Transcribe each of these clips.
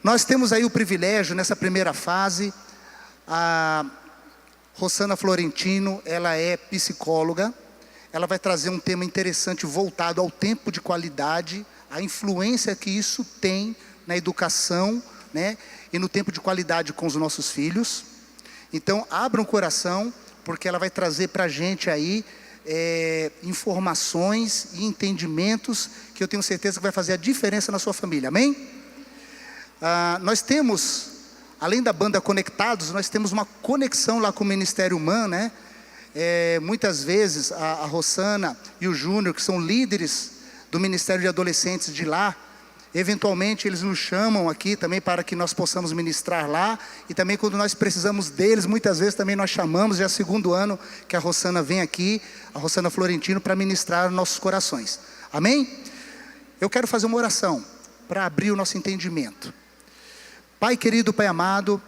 Nós temos aí o privilégio, nessa primeira fase, a Rosana Florentino, ela é psicóloga, ela vai trazer um tema interessante voltado ao tempo de qualidade, a influência que isso tem na educação, né, e no tempo de qualidade com os nossos filhos. Então, abra um coração, porque ela vai trazer para a gente aí informações e entendimentos que eu tenho certeza que vai fazer a diferença na sua família, amém? Nós temos, além da banda Conectados, nós temos uma conexão lá com o Ministério Humano, né? Muitas vezes a Rosana e o Júnior, que são líderes do Ministério de Adolescentes de lá, eventualmente eles nos chamam aqui também para que nós possamos ministrar lá, e também quando nós precisamos deles, muitas vezes também nós chamamos, já é o segundo ano que a Rosana vem aqui, a Rosana Florentino, para ministrar nossos corações, amém? Eu quero fazer uma oração para abrir o nosso entendimento. Pai querido, Pai amado,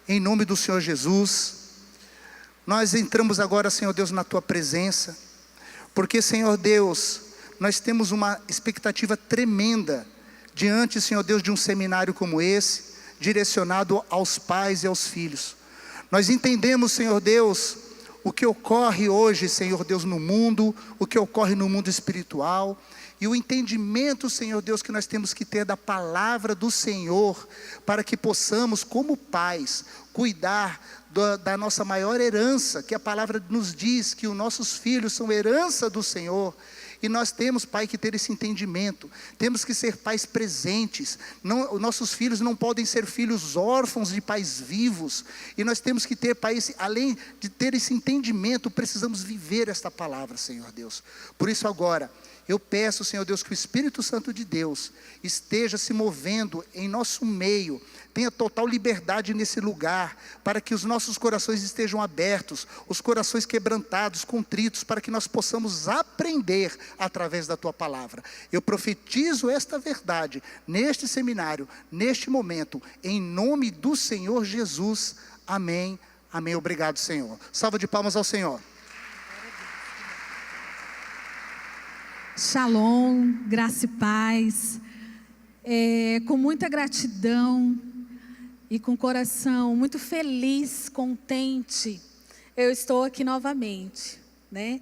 em nome do Senhor Jesus, nós entramos agora, Senhor Deus, na Tua presença, porque, Senhor Deus, nós temos uma expectativa tremenda, diante, Senhor Deus, de um seminário como esse, direcionado aos pais e aos filhos. Nós entendemos, Senhor Deus, o que ocorre hoje, Senhor Deus, no mundo, o que ocorre no mundo espiritual, e o entendimento, Senhor Deus, que nós temos que ter da palavra do Senhor, para que possamos, como pais, cuidar da nossa maior herança, que a palavra nos diz, que os nossos filhos são herança do Senhor. E nós temos, Pai, que ter esse entendimento, temos que ser pais presentes, nossos filhos não podem ser filhos órfãos de pais vivos, e nós temos que ter, Pai, além de ter esse entendimento, precisamos viver esta palavra, Senhor Deus. Por isso agora, eu peço, Senhor Deus, que o Espírito Santo de Deus esteja se movendo em nosso meio, tenha total liberdade nesse lugar, para que os nossos corações estejam abertos, os corações quebrantados, contritos, para que nós possamos aprender através da Tua palavra. Eu profetizo esta verdade neste seminário, neste momento, em nome do Senhor Jesus, amém, amém, obrigado Senhor. Salva de palmas ao Senhor. Shalom, graça e paz, com muita gratidão e com o coração muito feliz, contente, eu estou aqui novamente, né?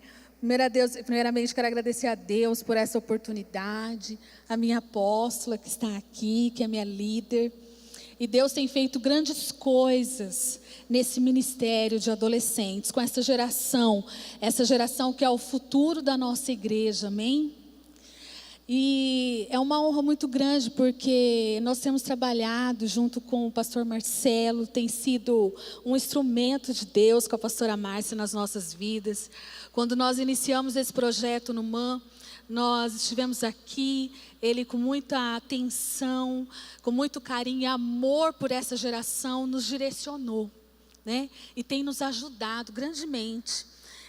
Primeiramente quero agradecer a Deus por essa oportunidade, a minha apóstola que está aqui, que é minha líder, e Deus tem feito grandes coisas nesse ministério de adolescentes, com essa geração que é o futuro da nossa igreja, amém? E é uma honra muito grande, porque nós temos trabalhado junto com o pastor Marcelo, tem sido um instrumento de Deus com a pastora Márcia nas nossas vidas. Quando nós iniciamos esse projeto no MAN, nós estivemos aqui, ele com muita atenção, com muito carinho e amor por essa geração, nos direcionou, né? E tem nos ajudado grandemente.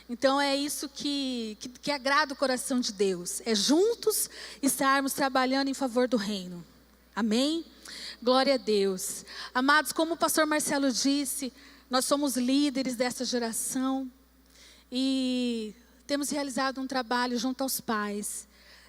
Então é isso que agrada o coração de Deus, é juntos estarmos trabalhando em favor do reino, amém? Glória a Deus. Amados, como o pastor Marcelo disse, nós somos líderes dessa geração e temos realizado um trabalho junto aos pais,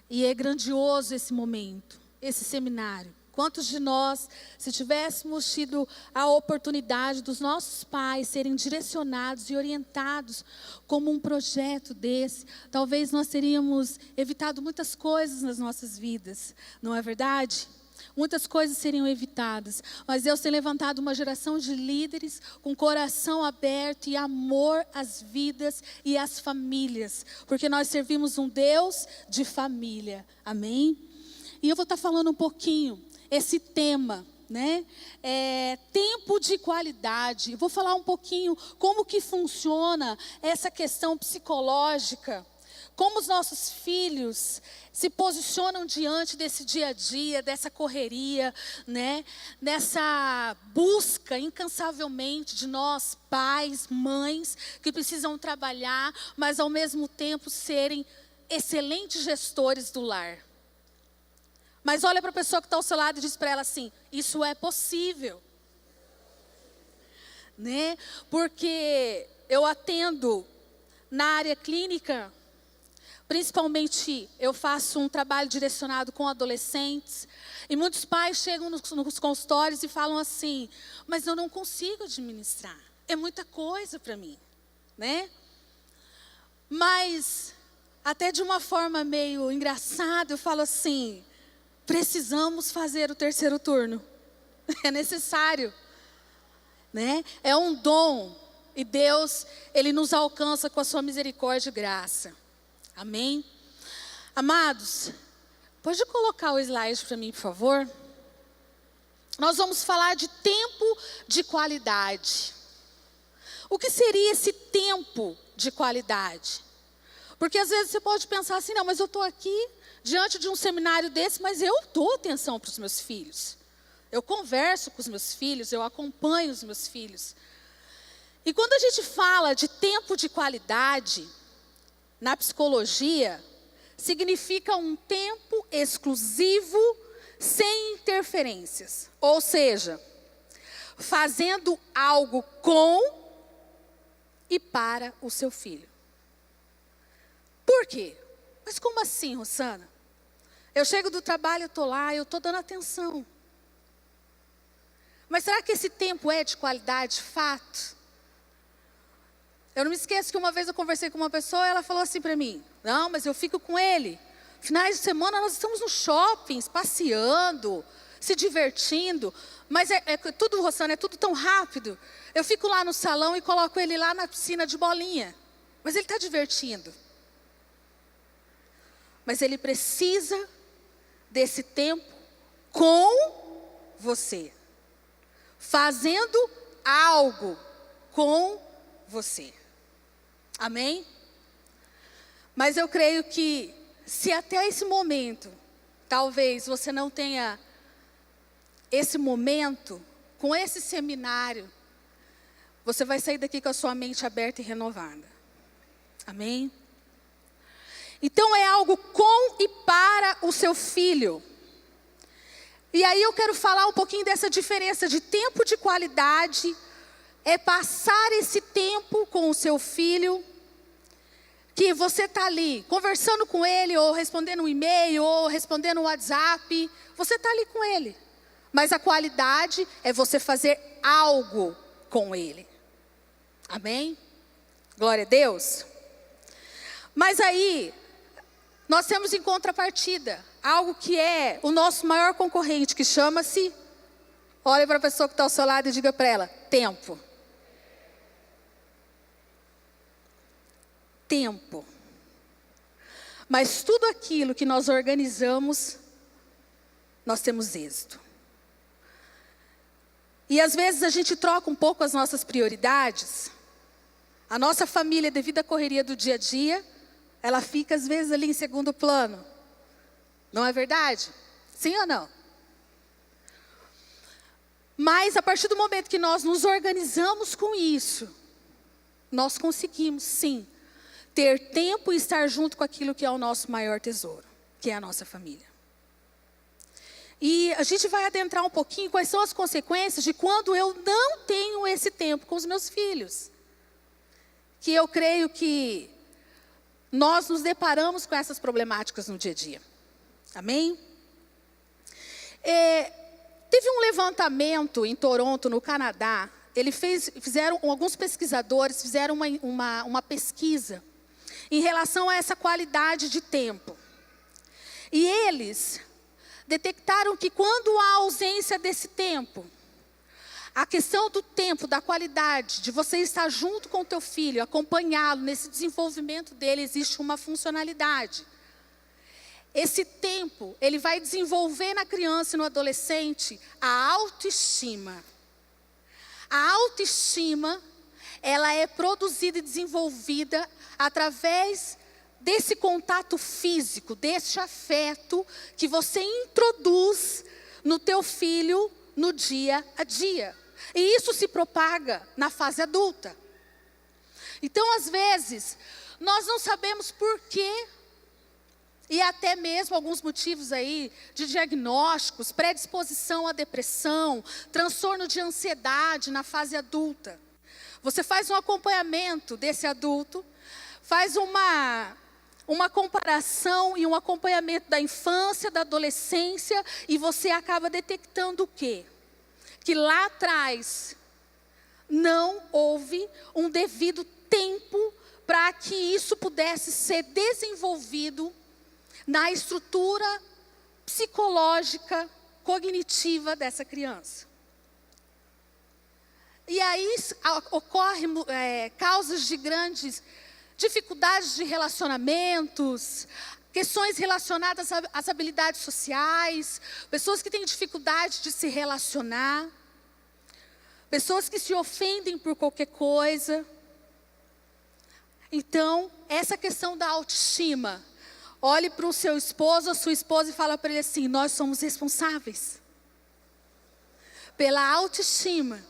e é grandioso esse momento, esse seminário. Quantos de nós, se tivéssemos tido a oportunidade dos nossos pais serem direcionados e orientados como um projeto desse, talvez nós teríamos evitado muitas coisas nas nossas vidas, não é verdade? Muitas coisas seriam evitadas, mas Deus tem levantado uma geração de líderes com coração aberto e amor às vidas e às famílias, porque nós servimos um Deus de família, amém? E eu vou estar falando um pouquinho, esse tema, né? Tempo de qualidade. Eu vou falar um pouquinho como que funciona essa questão psicológica, como os nossos filhos se posicionam diante desse dia a dia, dessa correria, né? Nessa busca incansavelmente de nós, pais, mães, que precisam trabalhar, mas ao mesmo tempo serem excelentes gestores do lar. Mas olha para a pessoa que está ao seu lado e diz para ela assim: isso é possível, né? Porque eu atendo na área clínica Principalmente, eu faço um trabalho direcionado com adolescentes. E muitos pais chegam nos consultórios e falam assim: mas eu não consigo administrar. É muita coisa para mim, né? Mas, até de uma forma meio engraçada, eu falo assim: precisamos fazer o terceiro turno. É necessário, né? É um dom. E Deus, Ele nos alcança com a sua misericórdia e graça. Amém? Amados, pode colocar o slide para mim, por favor? Nós vamos falar de tempo de qualidade. O que seria esse tempo de qualidade? Porque às vezes você pode pensar assim: não, mas eu estou aqui diante de um seminário desse, mas eu dou atenção para os meus filhos. Eu converso com os meus filhos, eu acompanho os meus filhos. E quando a gente fala de tempo de qualidade, na psicologia, significa um tempo exclusivo, sem interferências. Ou seja, fazendo algo com e para o seu filho. Por quê? Mas como assim, Rosana? Eu chego do trabalho, eu estou lá, eu estou dando atenção. Mas será que esse tempo é de qualidade, de fato? Eu não me esqueço que uma vez eu conversei com uma pessoa e ela falou assim para mim: não, mas eu fico com ele. Finais de semana nós estamos no shopping, passeando, se divertindo. Mas é tudo, Rosana, é tudo tão rápido. Eu fico lá no salão e coloco ele lá na piscina de bolinha. Mas ele está divertindo. Mas ele precisa desse tempo com você. Fazendo algo com você. Amém? Mas eu creio que se até esse momento, talvez você não tenha esse momento, com esse seminário, você vai sair daqui com a sua mente aberta e renovada. Amém? Então é algo com e para o seu filho. E aí eu quero falar um pouquinho dessa diferença de tempo de qualidade. É passar esse tempo com o seu filho, que você está ali conversando com ele, ou respondendo um e-mail, ou respondendo um WhatsApp. Você está ali com ele. Mas a qualidade é você fazer algo com ele. Amém? Glória a Deus. Mas aí, nós temos em contrapartida algo que é o nosso maior concorrente, que chama-se, olha para a pessoa que está ao seu lado e diga para ela: tempo. Tempo. Mas tudo aquilo que nós organizamos, nós temos êxito. E às vezes a gente troca um pouco as nossas prioridades. A nossa família, devido à correria do dia a dia, ela fica às vezes ali em segundo plano. Não é verdade? Sim ou não? Mas a partir do momento que nós nos organizamos com isso, nós conseguimos sim ter tempo e estar junto com aquilo que é o nosso maior tesouro, que é a nossa família. E a gente vai adentrar um pouquinho quais são as consequências de quando eu não tenho esse tempo com os meus filhos. Que eu creio que nós nos deparamos com essas problemáticas no dia a dia. Amém? Teve um levantamento em Toronto, no Canadá. Alguns pesquisadores fizeram uma pesquisa em relação a essa qualidade de tempo. E eles detectaram que quando há ausência desse tempo, a questão do tempo, da qualidade, de você estar junto com o teu filho, acompanhá-lo nesse desenvolvimento dele, existe uma funcionalidade. Esse tempo, ele vai desenvolver na criança e no adolescente a autoestima. A autoestima, ela é produzida e desenvolvida através desse contato físico, desse afeto que você introduz no teu filho no dia a dia. E isso se propaga na fase adulta. Então, às vezes, nós não sabemos por quê. E até mesmo alguns motivos aí de diagnósticos, predisposição à depressão, transtorno de ansiedade na fase adulta. Você faz um acompanhamento desse adulto, faz uma comparação e um acompanhamento da infância, da adolescência, e você acaba detectando o quê? Que lá atrás não houve um devido tempo para que isso pudesse ser desenvolvido na estrutura psicológica, cognitiva dessa criança. E aí ocorrem causas de grandes dificuldades de relacionamentos, questões relacionadas às habilidades sociais, pessoas que têm dificuldade de se relacionar, pessoas que se ofendem por qualquer coisa. Então, essa questão da autoestima, olhe para o seu esposo, a sua esposa e fala para ele assim: nós somos responsáveis pela autoestima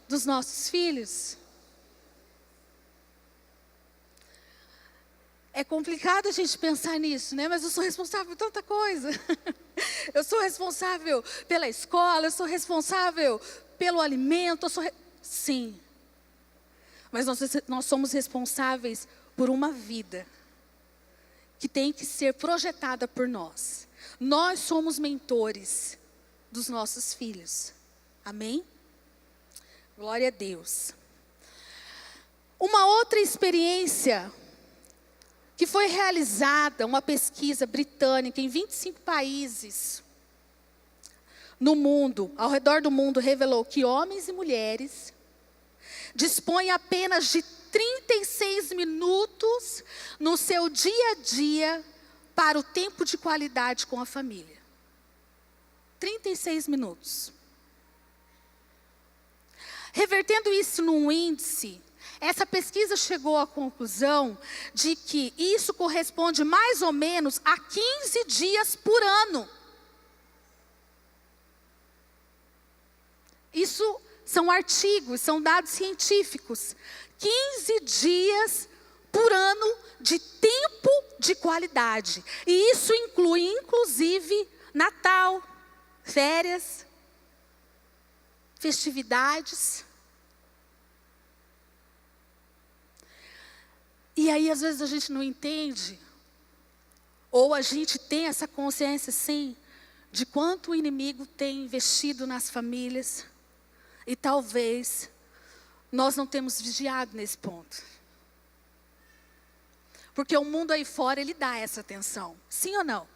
dos nossos filhos. É complicado a gente pensar nisso, né? Mas eu sou responsável por tanta coisa. Eu sou responsável pela escola, eu sou responsável pelo alimento, Sim. Mas nós somos responsáveis por uma vida que tem que ser projetada por nós. Nós somos mentores dos nossos filhos. Amém? Glória a Deus. Uma outra experiência que foi realizada, uma pesquisa britânica em 25 países no mundo, ao redor do mundo, revelou que homens e mulheres dispõem apenas de 36 minutos no seu dia a dia para o tempo de qualidade com a família. 36 minutos. Revertendo isso num índice, essa pesquisa chegou à conclusão de que isso corresponde mais ou menos a 15 dias por ano. Isso são artigos, são dados científicos. 15 dias por ano de tempo de qualidade. E isso inclui, inclusive, Natal, férias, festividades. E aí, às vezes, a gente não entende, ou a gente tem essa consciência, sim, de quanto o inimigo tem investido nas famílias, e talvez nós não temos vigiado nesse ponto. Porque o mundo aí fora, ele dá essa atenção, sim ou não?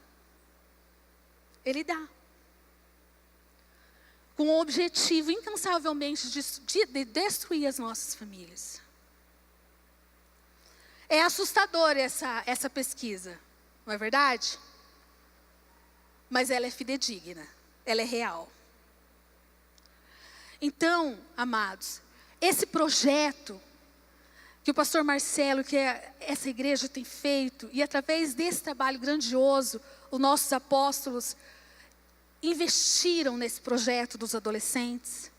Ele dá. Com o objetivo, incansavelmente, de destruir as nossas famílias. É assustador essa pesquisa, não é verdade? Mas ela é fidedigna, ela é real. Então, amados, esse projeto que o pastor Marcelo, que essa igreja tem feito, e através desse trabalho grandioso, os nossos apóstolos investiram nesse projeto dos adolescentes,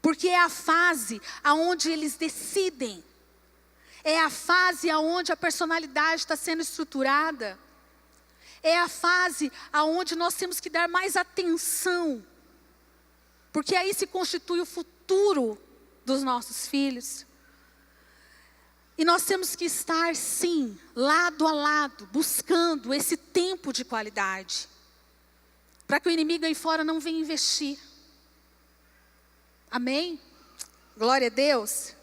porque é a fase onde eles decidem, é a fase onde a personalidade está sendo estruturada, é a fase onde nós temos que dar mais atenção, porque aí se constitui o futuro dos nossos filhos. E nós temos que estar, sim, lado a lado, buscando esse tempo de qualidade, para que o inimigo aí fora não venha investir. Amém? Glória a Deus.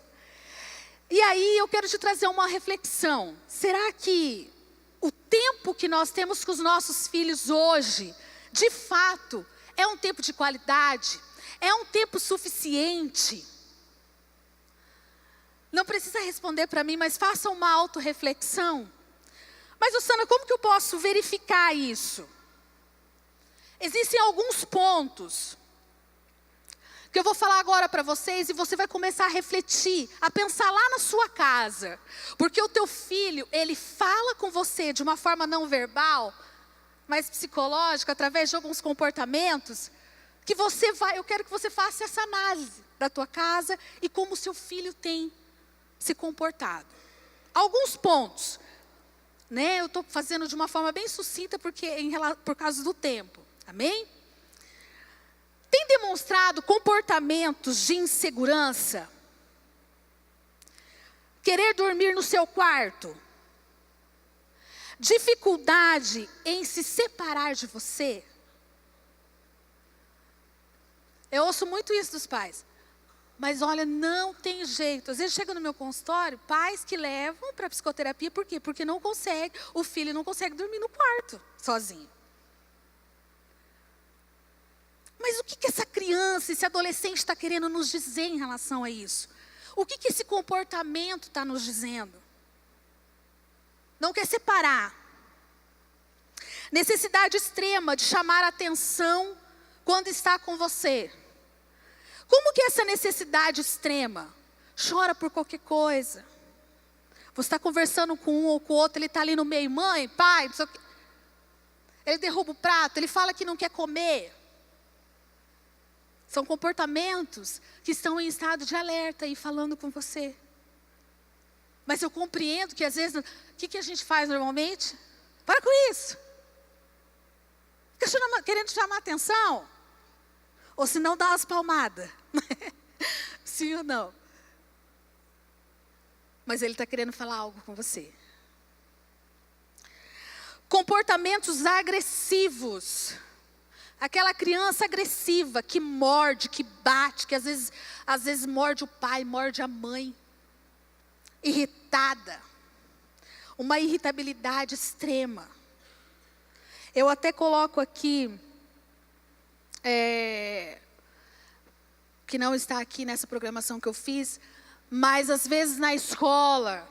E aí eu quero te trazer uma reflexão. Será que o tempo que nós temos com os nossos filhos hoje, de fato, é um tempo de qualidade? É um tempo suficiente? Não precisa responder para mim, mas faça uma autorreflexão. Mas, Osana, como que eu posso verificar isso? Existem alguns pontos que eu vou falar agora para vocês, e você vai começar a refletir, a pensar lá na sua casa. Porque o teu filho, ele fala com você de uma forma não verbal, mas psicológica, através de alguns comportamentos, que eu quero que você faça essa análise da tua casa e como o seu filho tem se comportado. Alguns pontos, né? Eu estou fazendo de uma forma bem sucinta, por causa do tempo. Amém? Tem demonstrado comportamentos de insegurança? Querer dormir no seu quarto? dificuldade em se separar de você? Eu ouço muito isso dos pais. Mas olha, não tem jeito. Às vezes chega no meu consultório, pais que levam para psicoterapia, por quê? Porque não consegue, o filho não consegue dormir no quarto, sozinho. Mas o que essa criança, esse adolescente está querendo nos dizer em relação a isso? O que esse comportamento está nos dizendo? Não quer separar. Necessidade extrema de chamar a atenção quando está com você. Como que é essa necessidade extrema? Chora por qualquer coisa. Você está conversando com um ou com o outro, ele está ali no meio, mãe, pai, não sei o quê. Ele derruba o prato, ele fala que não quer comer. São comportamentos que estão em estado de alerta e falando com você. Mas eu compreendo que às vezes, o que a gente faz normalmente? Para com isso. Fica querendo chamar atenção. Ou se não, dá umas palmadas. Sim ou não? Mas ele está querendo falar algo com você. Comportamentos agressivos. Aquela criança agressiva que morde, que bate, que às vezes morde o pai, morde a mãe. Irritada. Uma irritabilidade extrema. Eu até coloco aqui, que não está aqui nessa programação que eu fiz, mas às vezes na escola,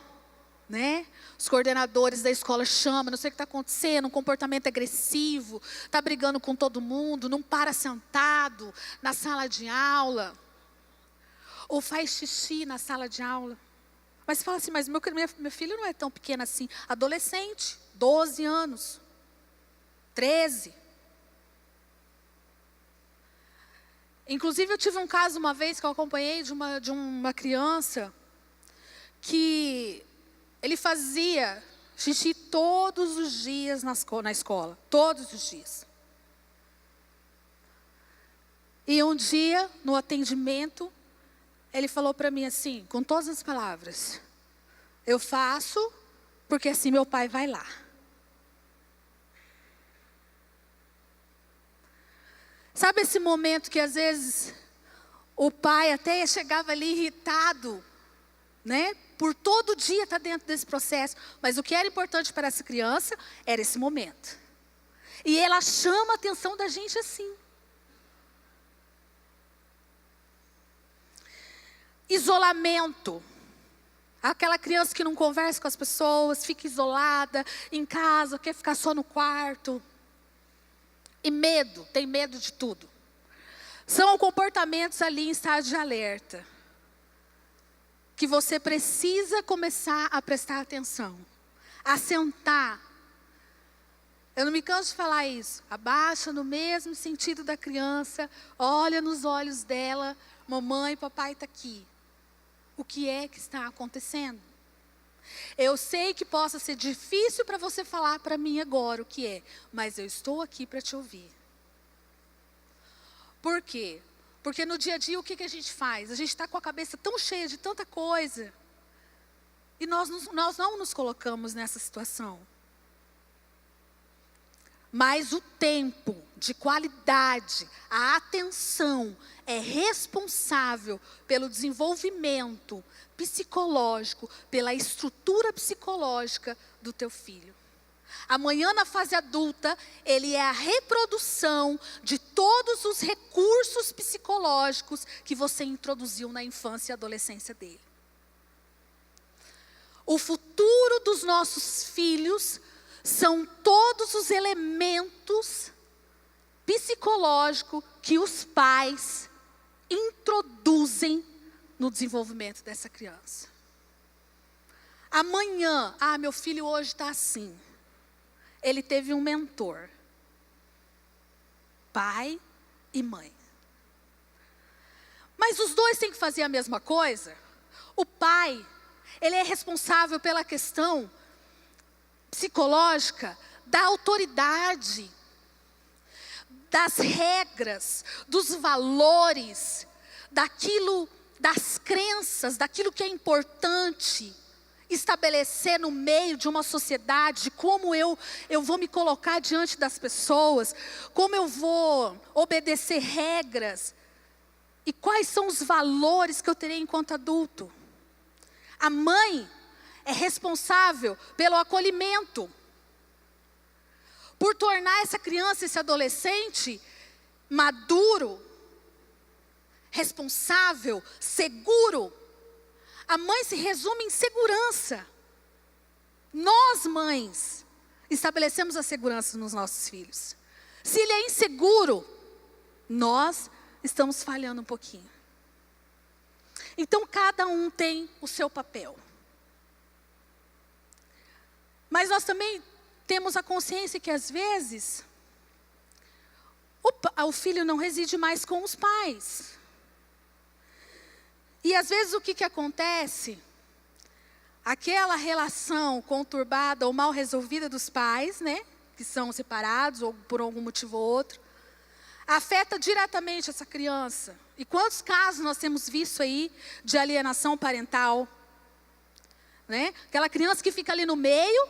né? Os coordenadores da escola chamam, não sei o que está acontecendo, um comportamento agressivo, está brigando com todo mundo, não para sentado na sala de aula, ou faz xixi na sala de aula. Mas fala assim, mas meu filho não é tão pequeno assim, adolescente, 12 anos, 13. Inclusive eu tive um caso uma vez que eu acompanhei de uma criança que ele fazia xixi todos os dias na escola, todos os dias. E um dia, no atendimento, ele falou para mim assim, com todas as palavras, eu faço porque assim meu pai vai lá. Sabe esse momento que às vezes o pai até chegava ali irritado, né? Por todo dia estar dentro desse processo. Mas o que era importante para essa criança era esse momento. E ela chama a atenção da gente assim. Isolamento. Aquela criança que não conversa com as pessoas, fica isolada em casa, quer ficar só no quarto. E medo, tem medo de tudo. São comportamentos ali em estado de alerta. Que você precisa começar a prestar atenção. A sentar. Eu não me canso de falar isso. Abaixa no mesmo sentido da criança. Olha nos olhos dela. Mamãe, papai está aqui. O que é que está acontecendo? Eu sei que possa ser difícil para você falar para mim agora o que é. Mas eu estou aqui para te ouvir. Por quê? Porque no dia a dia o que a gente faz? A gente está com a cabeça tão cheia de tanta coisa. E nós não nos colocamos nessa situação. Mas o tempo de qualidade, a atenção é responsável pelo desenvolvimento psicológico, pela estrutura psicológica do teu filho. Amanhã na fase adulta, ele é a reprodução de todos os recursos psicológicos que você introduziu na infância e adolescência dele. O futuro dos nossos filhos são todos os elementos psicológicos que os pais introduzem no desenvolvimento dessa criança. Amanhã, meu filho hoje está assim. Ele teve um mentor, pai e mãe. Mas os dois têm que fazer a mesma coisa? O pai, ele é responsável pela questão psicológica da autoridade, das regras, dos valores, daquilo, das crenças, daquilo que é importante estabelecer no meio de uma sociedade, como eu vou me colocar diante das pessoas, como eu vou obedecer regras, e quais são os valores que eu terei enquanto adulto. A mãe é responsável pelo acolhimento, por tornar essa criança, esse adolescente, maduro, responsável, seguro. A mãe se resume em segurança. Nós, mães, estabelecemos a segurança nos nossos filhos. Se ele é inseguro, nós estamos falhando um pouquinho. Então, cada um tem o seu papel. Mas nós também temos a consciência que, às vezes, o filho não reside mais com os pais. E às vezes o que acontece? Aquela relação conturbada ou mal resolvida dos pais, né? Que são separados ou por algum motivo ou outro, afeta diretamente essa criança. E quantos casos nós temos visto aí de alienação parental? Né? Aquela criança que fica ali no meio,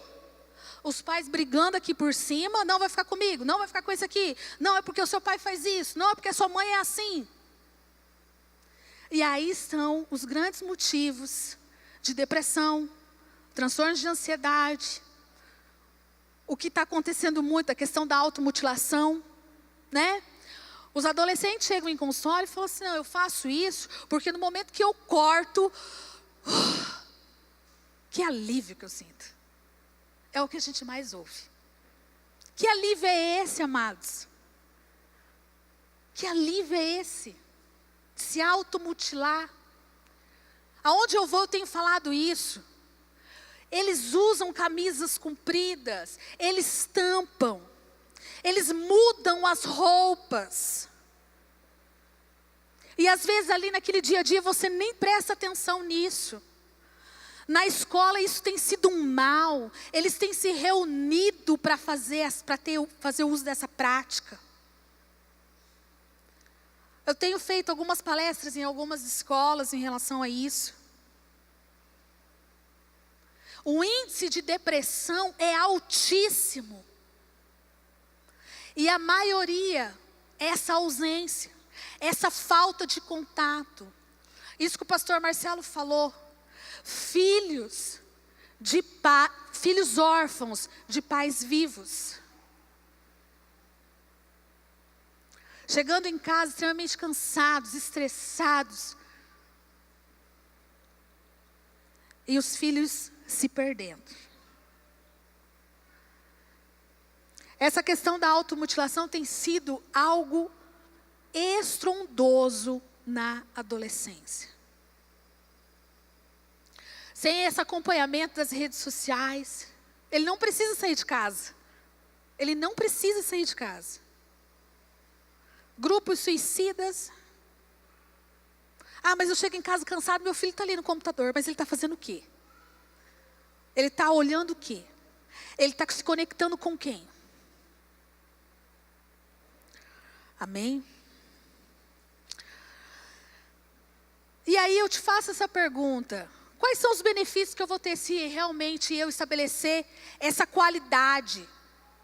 os pais brigando aqui por cima, não vai ficar comigo, não vai ficar com esse aqui, não é porque o seu pai faz isso, não é porque a sua mãe é assim. E aí estão os grandes motivos de depressão, transtornos de ansiedade, o que está acontecendo muito, a questão da automutilação, né? Os adolescentes chegam em consultório e falam assim, não, eu faço isso porque no momento que eu corto, que alívio que eu sinto. É o que a gente mais ouve. Que alívio é esse, amados? Que alívio é esse? Se automutilar. Aonde eu vou, eu tenho falado isso. Eles usam camisas compridas, eles tampam, eles mudam as roupas. E às vezes ali naquele dia a dia você nem presta atenção nisso. Na escola isso tem sido um mal. Eles têm se reunido para fazer uso dessa prática. Eu tenho feito algumas palestras em algumas escolas em relação a isso. O índice de depressão é altíssimo. E a maioria é essa ausência, essa falta de contato. Isso que o pastor Marcelo falou. Filhos órfãos de pais vivos. Chegando em casa extremamente cansados, estressados. E os filhos se perdendo. Essa questão da automutilação tem sido algo estrondoso na adolescência. Sem esse acompanhamento das redes sociais, ele não precisa sair de casa. Ele não precisa sair de casa. Grupos suicidas. Ah, mas eu chego em casa cansado, meu filho está ali no computador, mas ele está fazendo o quê? Ele está olhando o quê? Ele está se conectando com quem? Amém? E aí eu te faço essa pergunta. Quais são os benefícios que eu vou ter se realmente eu estabelecer essa qualidade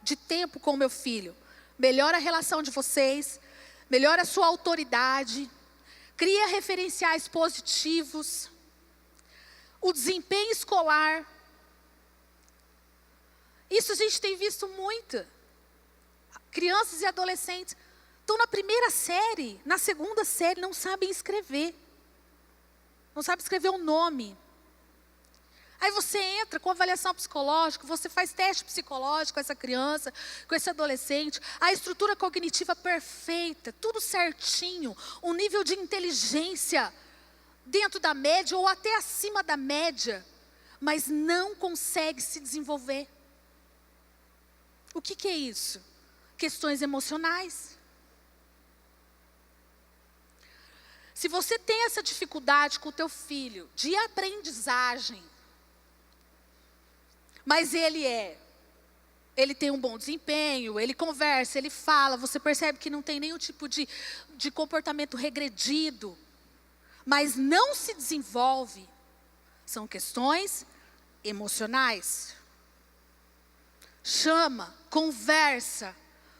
de tempo com o meu filho? Melhora a relação de vocês, melhora a sua autoridade, cria referenciais positivos, o desempenho escolar. Isso a gente tem visto muito. Crianças e adolescentes estão na primeira série, na segunda série, não sabem escrever. Não sabe escrever o nome. Aí você entra com avaliação psicológica, você faz teste psicológico com essa criança, com esse adolescente, a estrutura cognitiva perfeita, tudo certinho, um nível de inteligência dentro da média ou até acima da média, mas não consegue se desenvolver. O que é isso? Questões emocionais. Se você tem essa dificuldade com o teu filho de aprendizagem, mas ele tem um bom desempenho, ele conversa, ele fala, você percebe que não tem nenhum tipo de comportamento regredido, mas não se desenvolve, são questões emocionais, chama, conversa,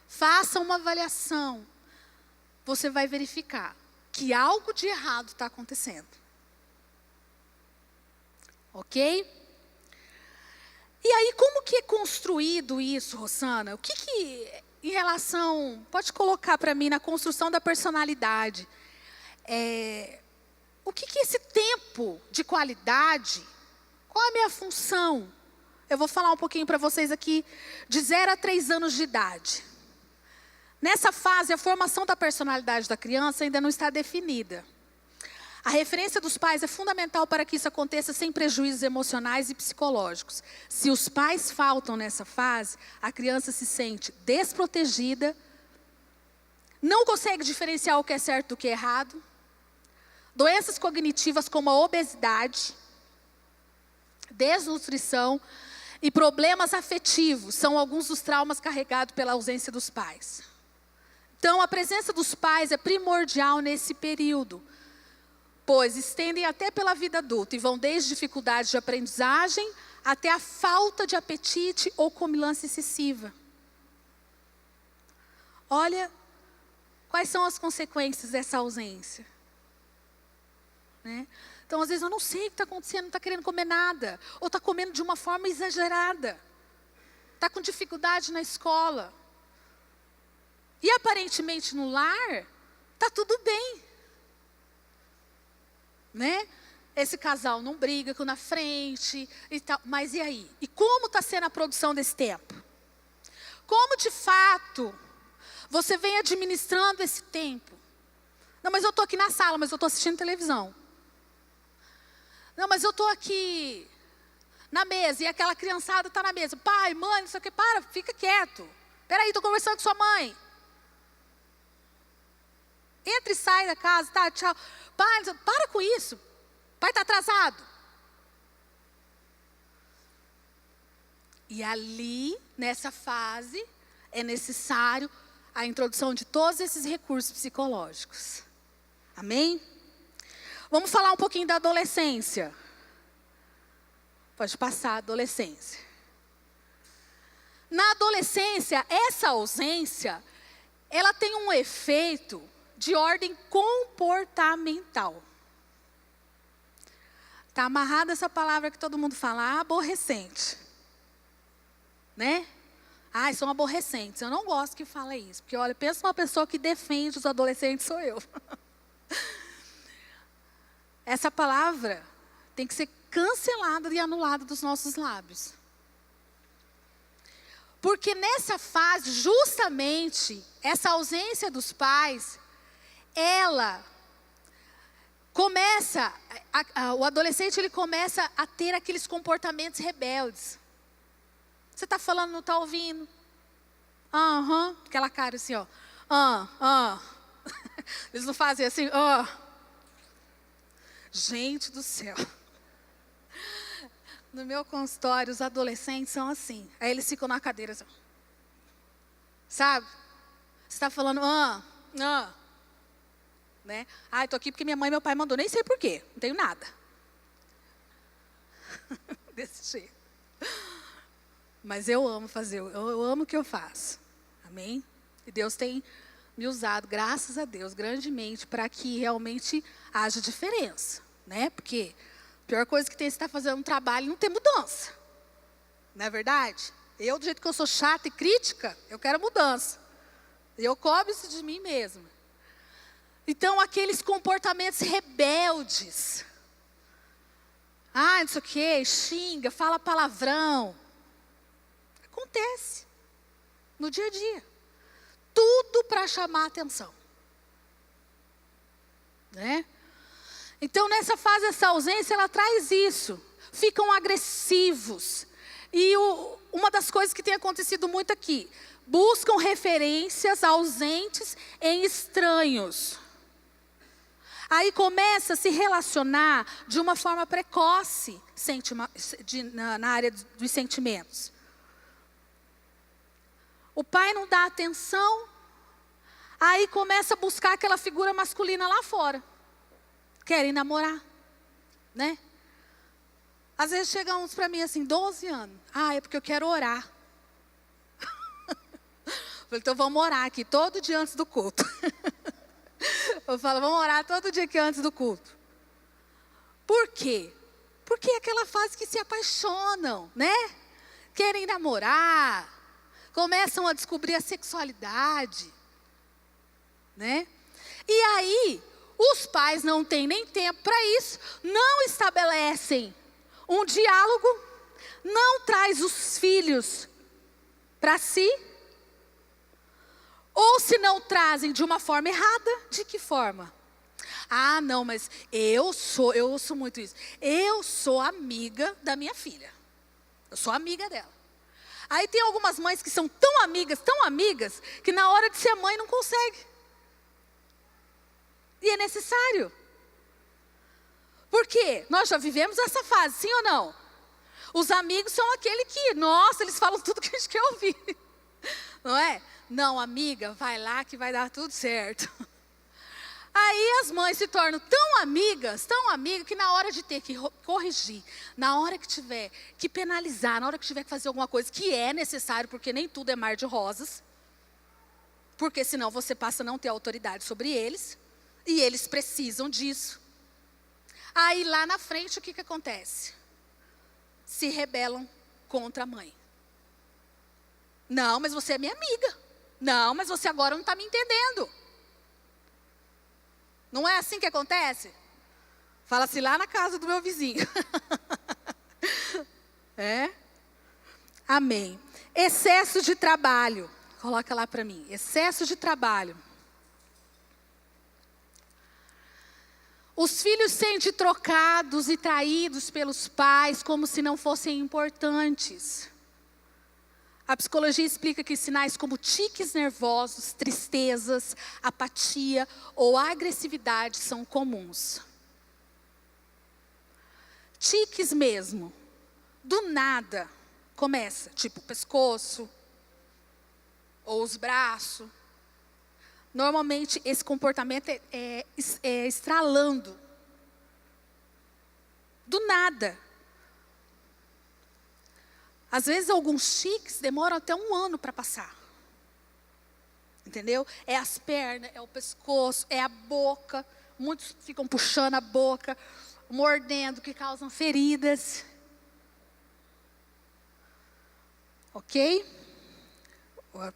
faça uma avaliação, você vai verificar que algo de errado está acontecendo. Ok? E aí, como que é construído isso, Rosana? O que em relação, pode colocar para mim, na construção da personalidade, o que esse tempo de qualidade, qual a minha função? Eu vou falar um pouquinho para vocês aqui, de 0 a 3 anos de idade. Nessa fase, a formação da personalidade da criança ainda não está definida. A referência dos pais é fundamental para que isso aconteça sem prejuízos emocionais e psicológicos. Se os pais faltam nessa fase, a criança se sente desprotegida, não consegue diferenciar o que é certo do que é errado. Doenças cognitivas como a obesidade, desnutrição e problemas afetivos são alguns dos traumas carregados pela ausência dos pais. Então, a presença dos pais é primordial nesse período, pois estendem até pela vida adulta e vão desde dificuldades de aprendizagem até a falta de apetite ou comilança excessiva. Olha, quais são as consequências dessa ausência? Né? Então, às vezes, eu não sei o que está acontecendo, não está querendo comer nada, ou está comendo de uma forma exagerada, está com dificuldade na escola. E aparentemente no lar, está tudo bem. Né? Esse casal não briga na frente e tal, mas e aí? E como está sendo a produção desse tempo? Como de fato você vem administrando esse tempo? Não, mas eu estou aqui na sala, mas eu estou assistindo televisão. Não, mas eu estou aqui na mesa e aquela criançada está na mesa. Pai, mãe, não sei o que, para, fica quieto. Espera aí, estou conversando com sua mãe. Entra e sai da casa, tá, tchau. Pai, para com isso. Pai está atrasado. E ali, nessa fase, é necessário a introdução de todos esses recursos psicológicos. Amém? Vamos falar um pouquinho da adolescência. Pode passar a adolescência. Na adolescência, essa ausência, ela tem um efeito de ordem comportamental. Está amarrada essa palavra que todo mundo fala, aborrecente. Né? São aborrecentes. Eu não gosto que fala isso. Porque, olha, pensa uma pessoa que defende os adolescentes, sou eu. Essa palavra tem que ser cancelada e anulada dos nossos lábios. Porque nessa fase, justamente, essa ausência dos pais, ela começa, o adolescente ele começa a ter aqueles comportamentos rebeldes. Você está falando, não está ouvindo? Aham, aquela cara assim, ó. Eles não fazem assim, Gente do céu. No meu consultório, os adolescentes são assim. Aí eles ficam na cadeira assim. Sabe? Você está falando, né? Estou aqui porque minha mãe e meu pai mandou. Nem sei por quê, não tenho nada. Desse jeito. Mas eu amo fazer, eu amo o que eu faço. Amém? E Deus tem me usado, graças a Deus, grandemente, para que realmente haja diferença. Né? Porque a pior coisa que tem é você estar fazendo um trabalho e não ter mudança. Não é verdade? Eu, do jeito que eu sou chata e crítica, eu quero mudança. Eu cobro isso de mim mesma. Então, aqueles comportamentos rebeldes. Não sei o quê, xinga, fala palavrão. Acontece no dia a dia. Tudo para chamar a atenção. Né? Então, nessa fase, essa ausência, ela traz isso. Ficam agressivos. E uma das coisas que tem acontecido muito aqui, buscam referências ausentes em estranhos. Aí começa a se relacionar de uma forma precoce na área dos sentimentos. O pai não dá atenção, aí começa a buscar aquela figura masculina lá fora. Querem namorar, né? Às vezes chegam uns para mim assim, 12 anos. Ah, é porque eu quero orar. Eu falei, então vamos orar aqui todo dia antes do culto. Eu falo, vamos orar todo dia aqui antes do culto. Por quê? Porque é aquela fase que se apaixonam, né? Querem namorar, começam a descobrir a sexualidade, né? E aí, os pais não têm nem tempo para isso, não estabelecem um diálogo, não traz os filhos para si, ou se não trazem de uma forma errada, de que forma? Ah, não, mas eu ouço muito isso. Eu sou amiga da minha filha. Eu sou amiga dela. Aí tem algumas mães que são tão amigas, que na hora de ser mãe não consegue. E é necessário. Por quê? Nós já vivemos essa fase, sim ou não? Os amigos são aquele que, nossa, eles falam tudo que a gente quer ouvir. Não é? Não, amiga, vai lá que vai dar tudo certo. Aí as mães se tornam tão amigas, que na hora de ter que corrigir, na hora que tiver que penalizar, na hora que tiver que fazer alguma coisa que é necessário, porque nem tudo é mar de rosas, porque senão você passa a não ter autoridade sobre eles, e eles precisam disso. Aí lá na frente o que acontece? Se rebelam contra a mãe. Não, mas você é minha amiga. Não, mas você agora não está me entendendo. Não é assim que acontece? Fala-se lá na casa do meu vizinho. É? Amém. Excesso de trabalho. Coloca lá para mim. Excesso de trabalho. Os filhos sentem trocados e traídos pelos pais como se não fossem importantes. A psicologia explica que sinais como tiques nervosos, tristezas, apatia ou agressividade são comuns. Tiques mesmo, do nada, começa, tipo o pescoço ou os braços. Normalmente esse comportamento é estralando. Do nada. Às vezes alguns tiques demoram até 1 ano para passar. Entendeu? É as pernas, é o pescoço, é a boca. Muitos ficam puxando a boca, mordendo, que causam feridas. Ok?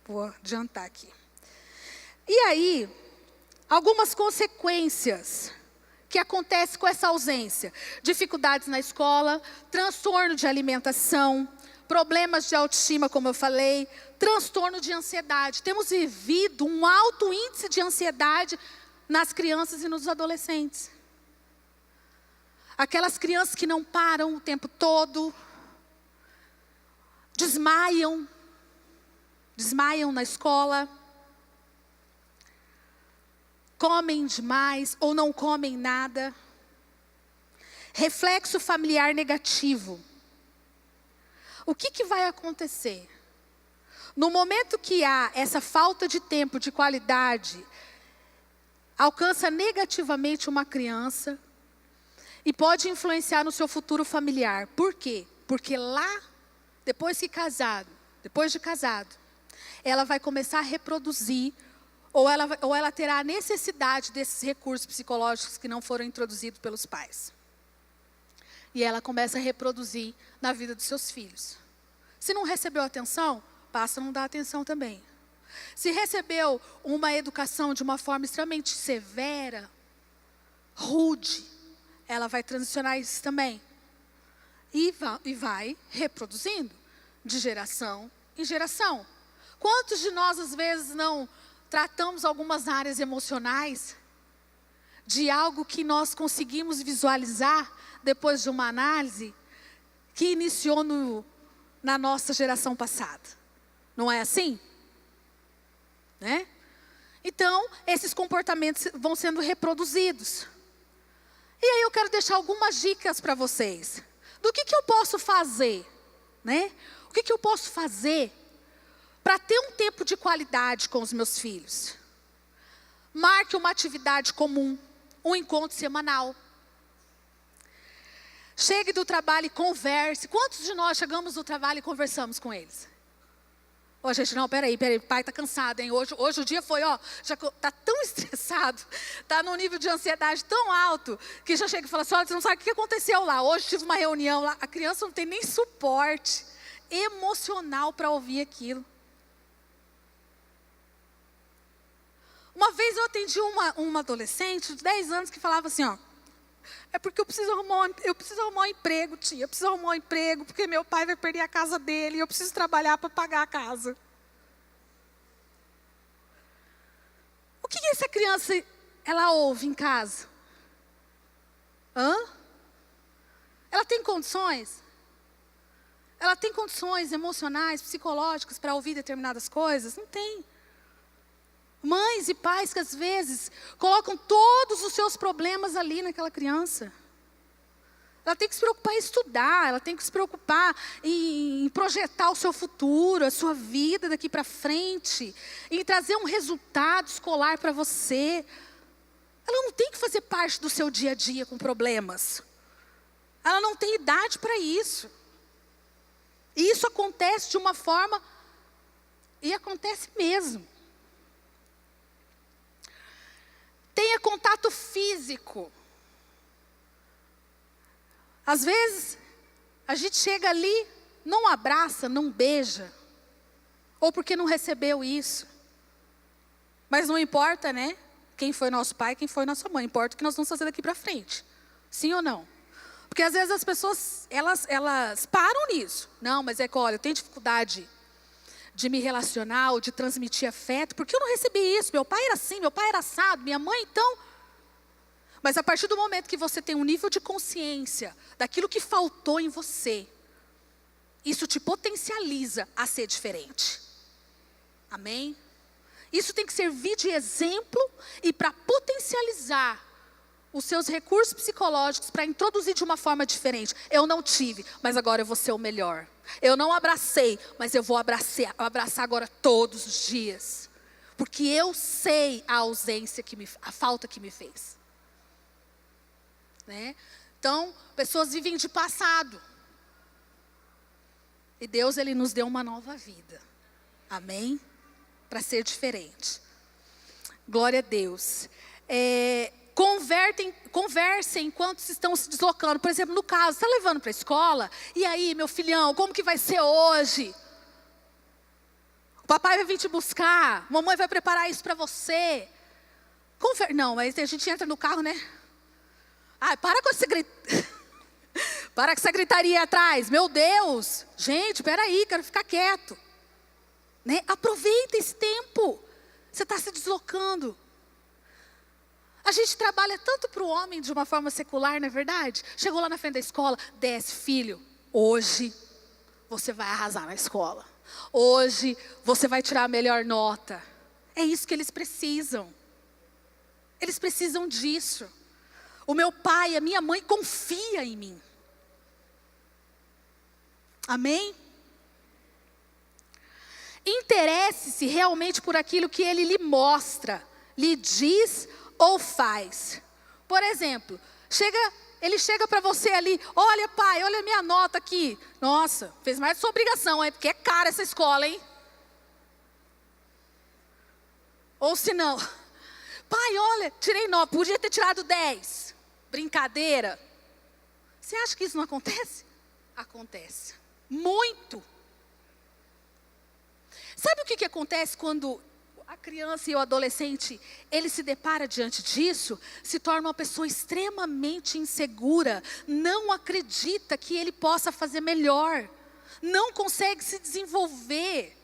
Vou adiantar aqui. E aí, algumas consequências que acontecem com essa ausência. Dificuldades na escola, transtorno de alimentação, problemas de autoestima, como eu falei, transtorno de ansiedade. Temos vivido um alto índice de ansiedade nas crianças e nos adolescentes. Aquelas crianças que não param o tempo todo, desmaiam na escola, comem demais ou não comem nada. Reflexo familiar negativo. O que vai acontecer? No momento que há essa falta de tempo, de qualidade, alcança negativamente uma criança e pode influenciar no seu futuro familiar. Por quê? Porque lá, depois de casado, ela vai começar a reproduzir, ou ela terá a necessidade desses recursos psicológicos que não foram introduzidos pelos pais. E ela começa a reproduzir na vida dos seus filhos. Se não recebeu atenção, passa a não dar atenção também. Se recebeu uma educação de uma forma extremamente severa, rude, ela vai transicionar isso também. E vai reproduzindo de geração em geração. Quantos de nós, às vezes, não tratamos algumas áreas emocionais de algo que nós conseguimos visualizar depois de uma análise que iniciou na nossa geração passada? Não é assim? Né? Então, esses comportamentos vão sendo reproduzidos. E aí eu quero deixar algumas dicas para vocês. Do que eu posso fazer? Né? O que eu posso fazer para ter um tempo de qualidade com os meus filhos? Marque uma atividade comum, um encontro semanal. Chegue do trabalho e converse. Quantos de nós chegamos do trabalho e conversamos com eles? Ô, gente, não, peraí, pai tá cansado, hein? Hoje o dia foi, já tá tão estressado, tá num nível de ansiedade tão alto, que já chega e fala assim, olha, você não sabe o que aconteceu lá, hoje tive uma reunião lá, a criança não tem nem suporte emocional para ouvir aquilo. Uma vez eu atendi uma adolescente de 10 anos que falava assim, é porque eu preciso arrumar um emprego, tia. Eu preciso arrumar um emprego, porque meu pai vai perder a casa dele e eu preciso trabalhar para pagar a casa. O que essa criança, ela ouve em casa? Ela tem condições? Ela tem condições emocionais, psicológicas para ouvir determinadas coisas? Não tem. Mães e pais que às vezes colocam todos os seus problemas ali naquela criança. Ela tem que se preocupar em estudar, ela tem que se preocupar em projetar o seu futuro, a sua vida daqui para frente, em trazer um resultado escolar para você. Ela não tem que fazer parte do seu dia a dia com problemas. Ela não tem idade para isso. E isso acontece de uma forma, e acontece mesmo. Tenha contato físico. Às vezes, a gente chega ali, não abraça, não beija. Ou porque não recebeu isso. Mas não importa, né? Quem foi nosso pai, quem foi nossa mãe. Importa o que nós vamos fazer daqui para frente. Sim ou não? Porque às vezes as pessoas, elas param nisso. Não, mas é que, olha, eu tenho dificuldade de me relacionar, ou de transmitir afeto, porque eu não recebi isso, meu pai era assim, meu pai era assado, minha mãe então. Mas a partir do momento que você tem um nível de consciência daquilo que faltou em você, isso te potencializa a ser diferente. Amém? Isso tem que servir de exemplo e para potencializar os seus recursos psicológicos para introduzir de uma forma diferente. Eu não tive, mas agora eu vou ser o melhor. Eu não abracei, mas eu vou abraçar agora todos os dias. Porque eu sei a ausência, a falta que me fez. Né? Então, pessoas vivem de passado. E Deus, Ele nos deu uma nova vida. Amém? Para ser diferente. Glória a Deus. Conversem enquanto estão se deslocando. Por exemplo, no caso, está levando para a escola? E aí, meu filhão, como que vai ser hoje? O papai vai vir te buscar. Mamãe vai preparar isso para você. Não, mas a gente entra no carro, né? Para com para com essa gritaria atrás. Meu Deus. Gente, peraí, quero ficar quieto. Né? Aproveita esse tempo. Você está se deslocando. A gente trabalha tanto para o homem de uma forma secular, não é verdade? Chegou lá na frente da escola, desce, filho, hoje você vai arrasar na escola. Hoje você vai tirar a melhor nota. É isso que eles precisam. Eles precisam disso. O meu pai, a minha mãe confia em mim. Amém? Interesse-se realmente por aquilo que ele lhe mostra, lhe diz ou faz. Por exemplo, ele chega para você ali, olha pai, olha a minha nota aqui. Nossa, fez mais de sua obrigação, hein? Porque é cara essa escola, hein? Ou se não, pai, olha, tirei 9, podia ter tirado 10. Brincadeira. Você acha que isso não acontece? Acontece. Muito. Sabe o que acontece quando a criança e o adolescente, ele se depara diante disso, se torna uma pessoa extremamente insegura, não acredita que ele possa fazer melhor, não consegue se desenvolver.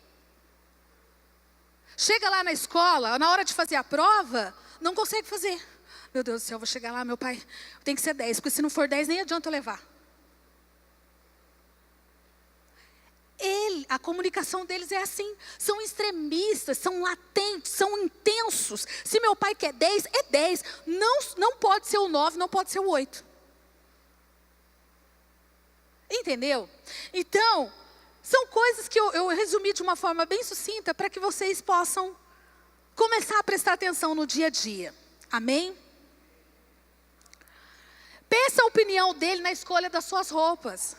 Chega lá na escola, na hora de fazer a prova, não consegue fazer. Meu Deus do céu, eu vou chegar lá, meu pai, tem que ser 10, porque se não for 10, nem adianta eu levar. A comunicação deles é assim, são extremistas, são latentes, são intensos. Se meu pai quer 10, é 10, não pode ser o 9, não pode ser o 8. Entendeu? Então, são coisas que eu resumi de uma forma bem sucinta para que vocês possam começar a prestar atenção no dia a dia. Amém? Peça a opinião dele na escolha das suas roupas.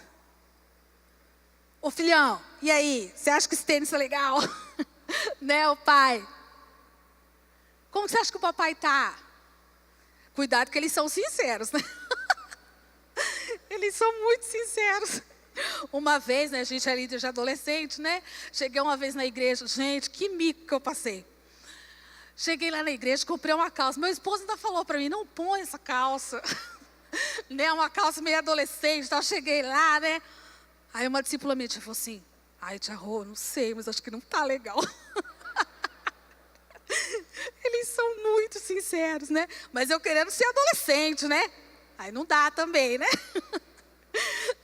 Ô filhão, e aí? Você acha que esse tênis é legal? Né, o pai? Como você acha que o papai tá? Cuidado que eles são sinceros, né? Eles são muito sinceros. Uma vez, né, a gente era líder de adolescente, né? Cheguei uma vez na igreja, gente, que mico que eu passei. Cheguei lá na igreja, comprei uma calça. Meu esposo ainda falou para mim, não põe essa calça. Né, uma calça meio adolescente, então eu cheguei lá, né? Aí uma discípula minha falou assim, ai, tia Rô, não sei, mas acho que não tá legal. Eles são muito sinceros, né? Mas eu querendo ser adolescente, né? Aí não dá também, né?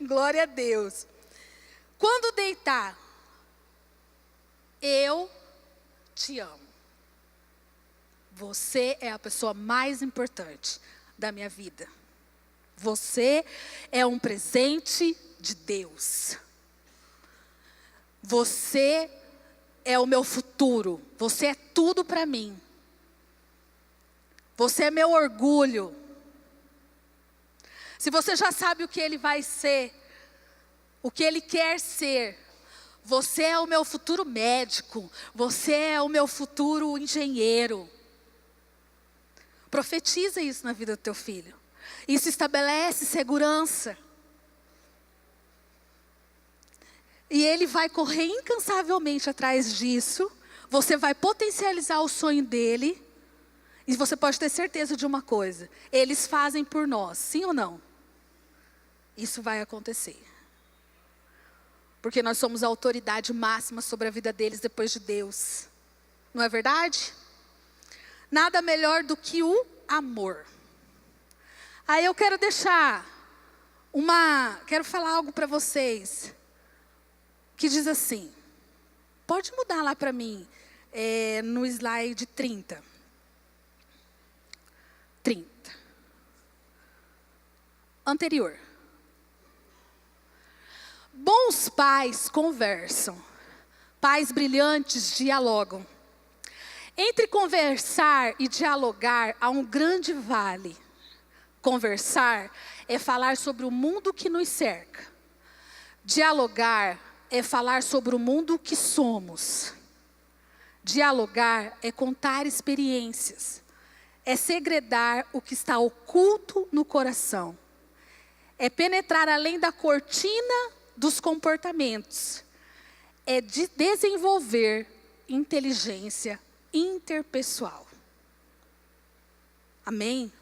Glória a Deus. Quando deitar, eu te amo. Você é a pessoa mais importante da minha vida. Você é um presente de Deus. Você é o meu futuro. Você é tudo para mim. Você é meu orgulho. Se você já sabe o que ele vai ser, o que ele quer ser, você é o meu futuro médico, você é o meu futuro engenheiro. Profetiza isso na vida do teu filho. Isso estabelece segurança. E ele vai correr incansavelmente atrás disso. Você vai potencializar o sonho dele. E você pode ter certeza de uma coisa. Eles fazem por nós, sim ou não? Isso vai acontecer. Porque nós somos a autoridade máxima sobre a vida deles depois de Deus. Não é verdade? Nada melhor do que o amor. Aí eu quero quero falar algo para vocês. Que diz assim, pode mudar lá para mim, no slide 30. 30. Anterior. Bons pais conversam. Pais brilhantes dialogam. Entre conversar e dialogar há um grande vale. Conversar é falar sobre o mundo que nos cerca. Dialogar é falar sobre o mundo que somos. Dialogar é contar experiências. É segredar o que está oculto no coração. É penetrar além da cortina dos comportamentos. É de desenvolver inteligência interpessoal. Amém?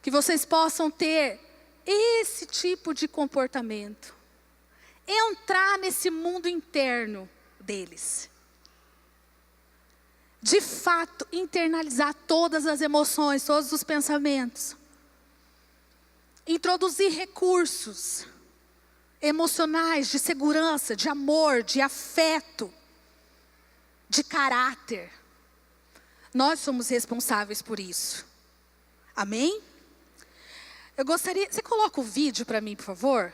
Que vocês possam ter esse tipo de comportamento. Entrar nesse mundo interno deles. De fato, internalizar todas as emoções, todos os pensamentos. Introduzir recursos emocionais de segurança, de amor, de afeto, de caráter. Nós somos responsáveis por isso. Amém? Eu gostaria... Você coloca o vídeo para mim, por favor?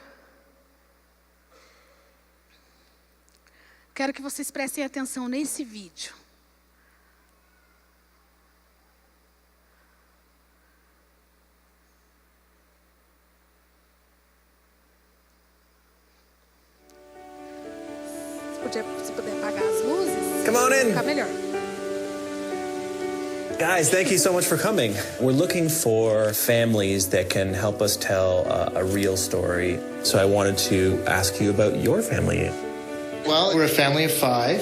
Quero que vocês prestem atenção nesse vídeo. Se puder apagar as luzes, Come on in. fica melhor. Guys, thank you so much for coming. We're looking for families that can help us tell a real story. So I wanted to ask you about your family. Well, we're a family of 5.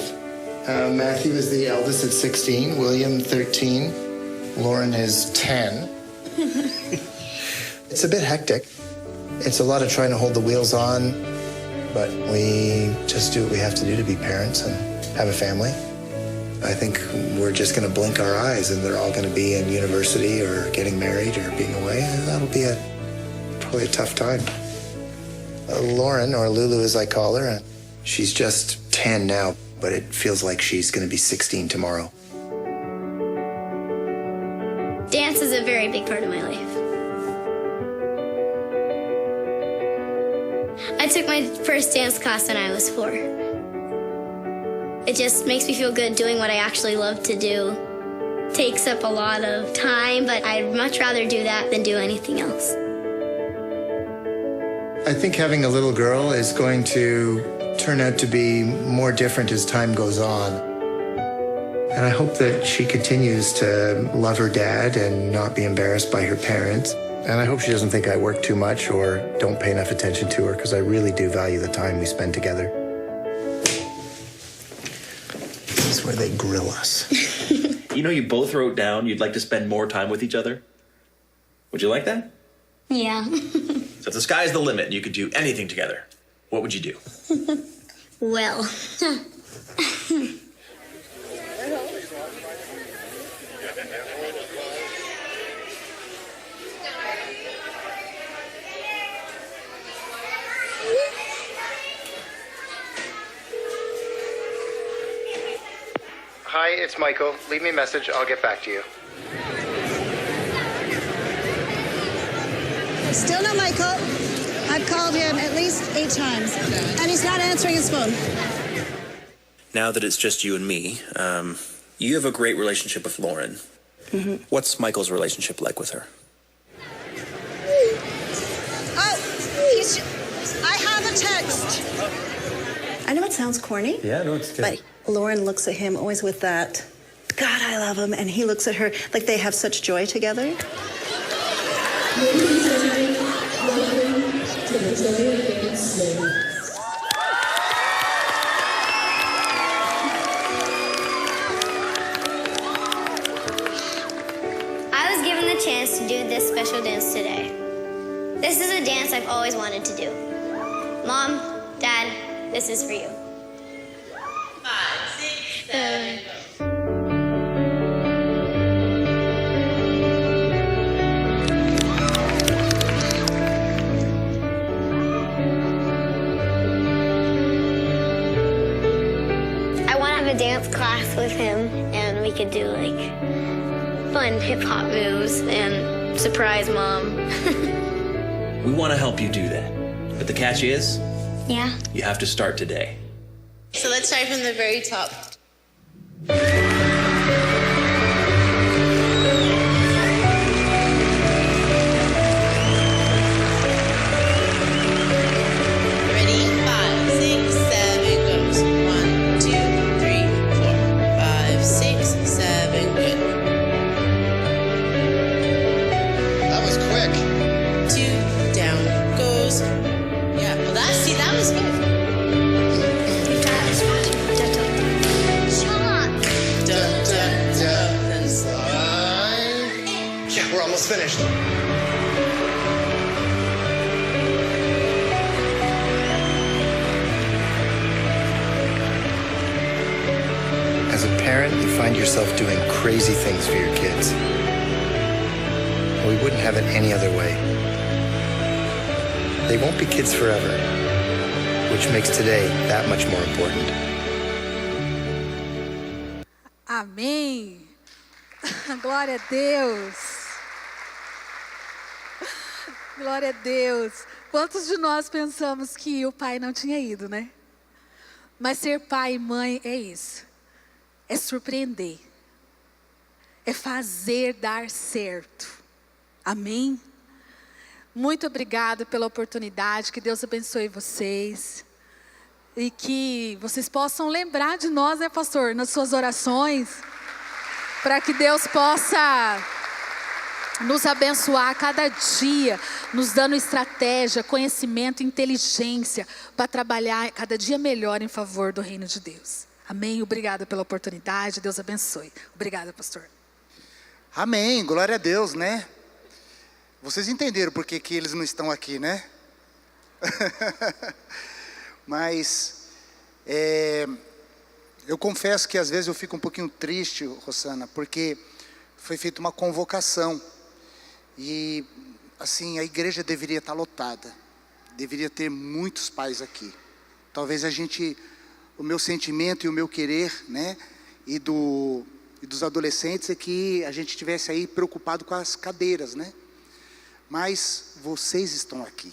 Matthew is the eldest at 16, William 13, Lauren is 10. It's a bit hectic. It's a lot of trying to hold the wheels on, but we just do what we have to do to be parents and have a family. I think we're just going to blink our eyes and they're all going to be in university or getting married or being away, and that'll be probably a tough time. Lauren, or Lulu as I call her, she's just 10 now, but it feels like she's going to be 16 tomorrow. Dance is a very big part of my life. I took my first dance class when I was 4. It just makes me feel good doing what I actually love to do. Takes up a lot of time, but I'd much rather do that than do anything else. I think having a little girl is going to turn out to be more different as time goes on. And I hope that she continues to love her dad and not be embarrassed by her parents. And I hope she doesn't think I work too much or don't pay enough attention to her, because I really do value the time we spend together. This is where they grill us. You know, you both wrote down you'd like to spend more time with each other. Would you like that? Yeah. So if the sky's the limit and you could do anything together, what would you do? Well. Hi, it's Michael. Leave me a message. I'll get back to you. Still no Michael. I've called him at least 8 times, and he's not answering his phone. Now that it's just you and me, you have a great relationship with Lauren. Mm-hmm. What's Michael's relationship like with her? Oh, I have a text. I know it sounds corny. Yeah, no, it's good. But Lauren looks at him always with that, God, I love him, and he looks at her like they have such joy together. I was given the chance to do this special dance today. This is a dance I've always wanted to do. Mom, Dad, this is for you. 5, 6, 7. I want to have a dance class with him, and we could do like fun hip-hop moves and surprise Mom. We want to help you do that. But the catch is, Yeah. you have to start today. So let's start from the very top. Ready? 5, 6, 7 goes. 1, 2, 3, 4. 5, 6, 7, good. That was quick. 2, down goes. Yeah, well that was good. Yeah, we're almost finished. As a parent, you find yourself doing crazy things for your kids. We wouldn't have it any other way. They won't be kids forever, which makes today that much more important. Amém. Glória a Deus. Glória a Deus. Quantos de nós pensamos que o pai não tinha ido, né? Mas ser pai e mãe é isso. É surpreender. É fazer dar certo. Amém? Muito obrigada pela oportunidade. Que Deus abençoe vocês. E que vocês possam lembrar de nós, né, pastor? Nas suas orações. Para que Deus possa nos abençoar a cada dia, nos dando estratégia, conhecimento, inteligência, para trabalhar cada dia melhor em favor do reino de Deus. Amém? Obrigada pela oportunidade, Deus abençoe. Obrigada, pastor. Amém, glória a Deus, né? Vocês entenderam por que eles não estão aqui, né? Mas, eu confesso que às vezes eu fico um pouquinho triste, Rosana, porque foi feita uma convocação. E, assim, a igreja deveria estar lotada. Deveria ter muitos pais aqui. Talvez o meu sentimento e o meu querer, né? E dos adolescentes é que a gente estivesse aí preocupado com as cadeiras, né? Mas vocês estão aqui.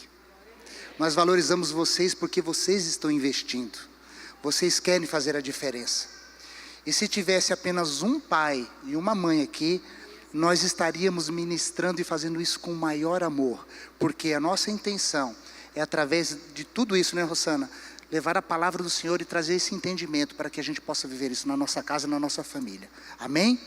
Nós valorizamos vocês porque vocês estão investindo. Vocês querem fazer a diferença. E se tivesse apenas um pai e uma mãe aqui, nós estaríamos ministrando e fazendo isso com maior amor. Porque a nossa intenção é através de tudo isso, né, Rosana? Levar a palavra do Senhor e trazer esse entendimento para que a gente possa viver isso na nossa casa, na nossa família. Amém?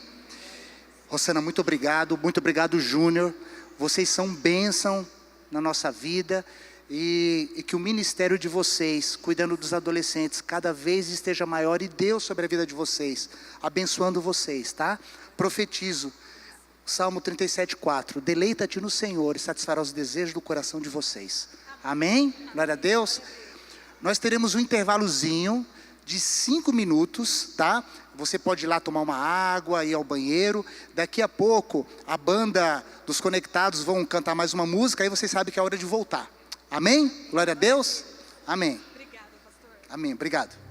Rosana, muito obrigado, Júnior. Vocês são bênção na nossa vida e que o ministério de vocês, cuidando dos adolescentes, cada vez esteja maior e Deus sobre a vida de vocês, abençoando vocês, tá? Profetizo, Salmo 37:4, deleita-te no Senhor e satisfará os desejos do coração de vocês. Amém? Glória a Deus. Nós teremos um intervalozinho de 5 minutos, tá? Você pode ir lá tomar uma água, ir ao banheiro. Daqui a pouco, a banda dos Conectados vão cantar mais uma música, aí vocês sabem que é hora de voltar. Amém? Glória a Deus. Amém. Obrigada, pastor. Amém. Obrigado.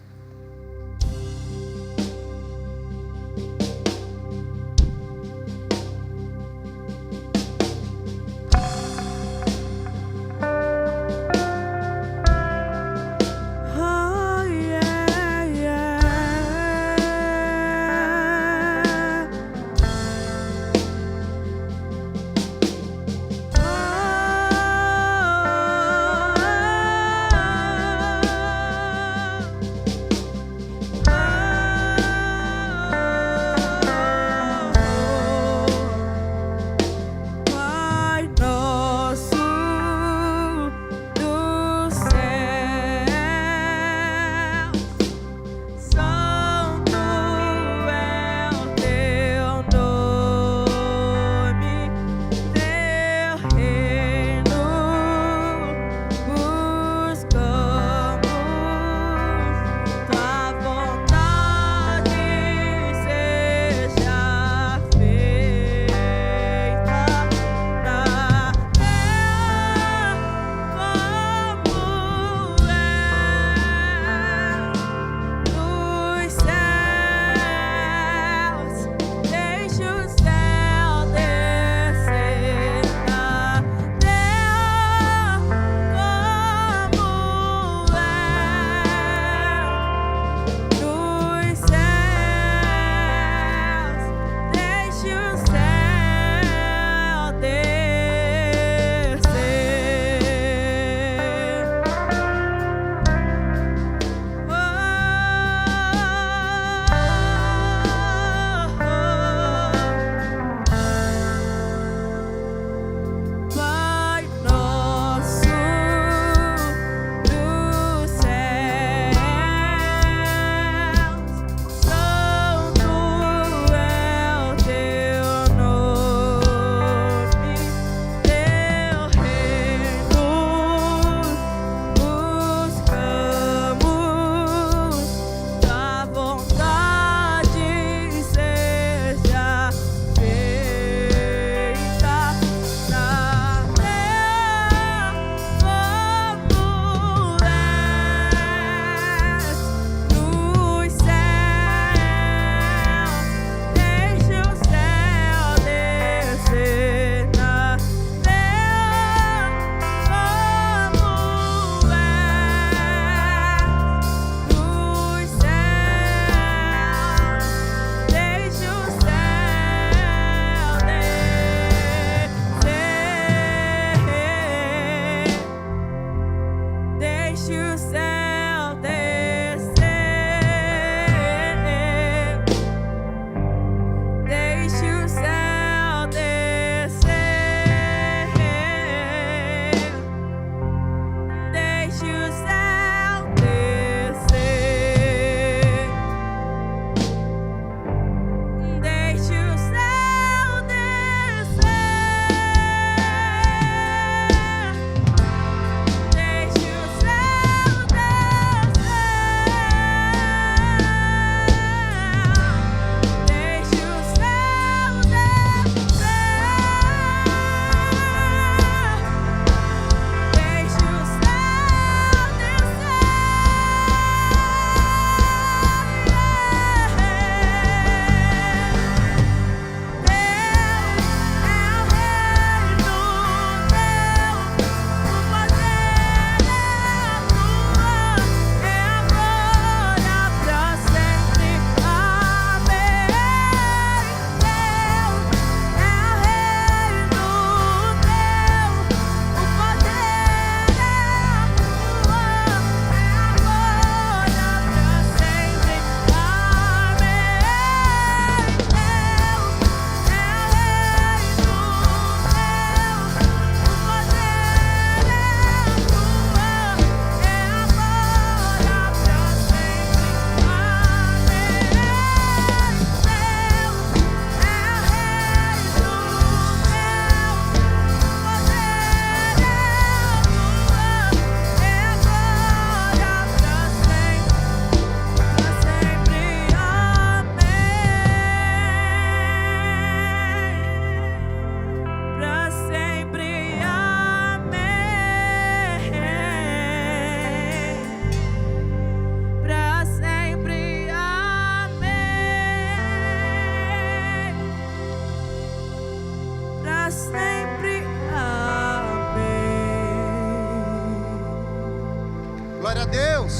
a Deus.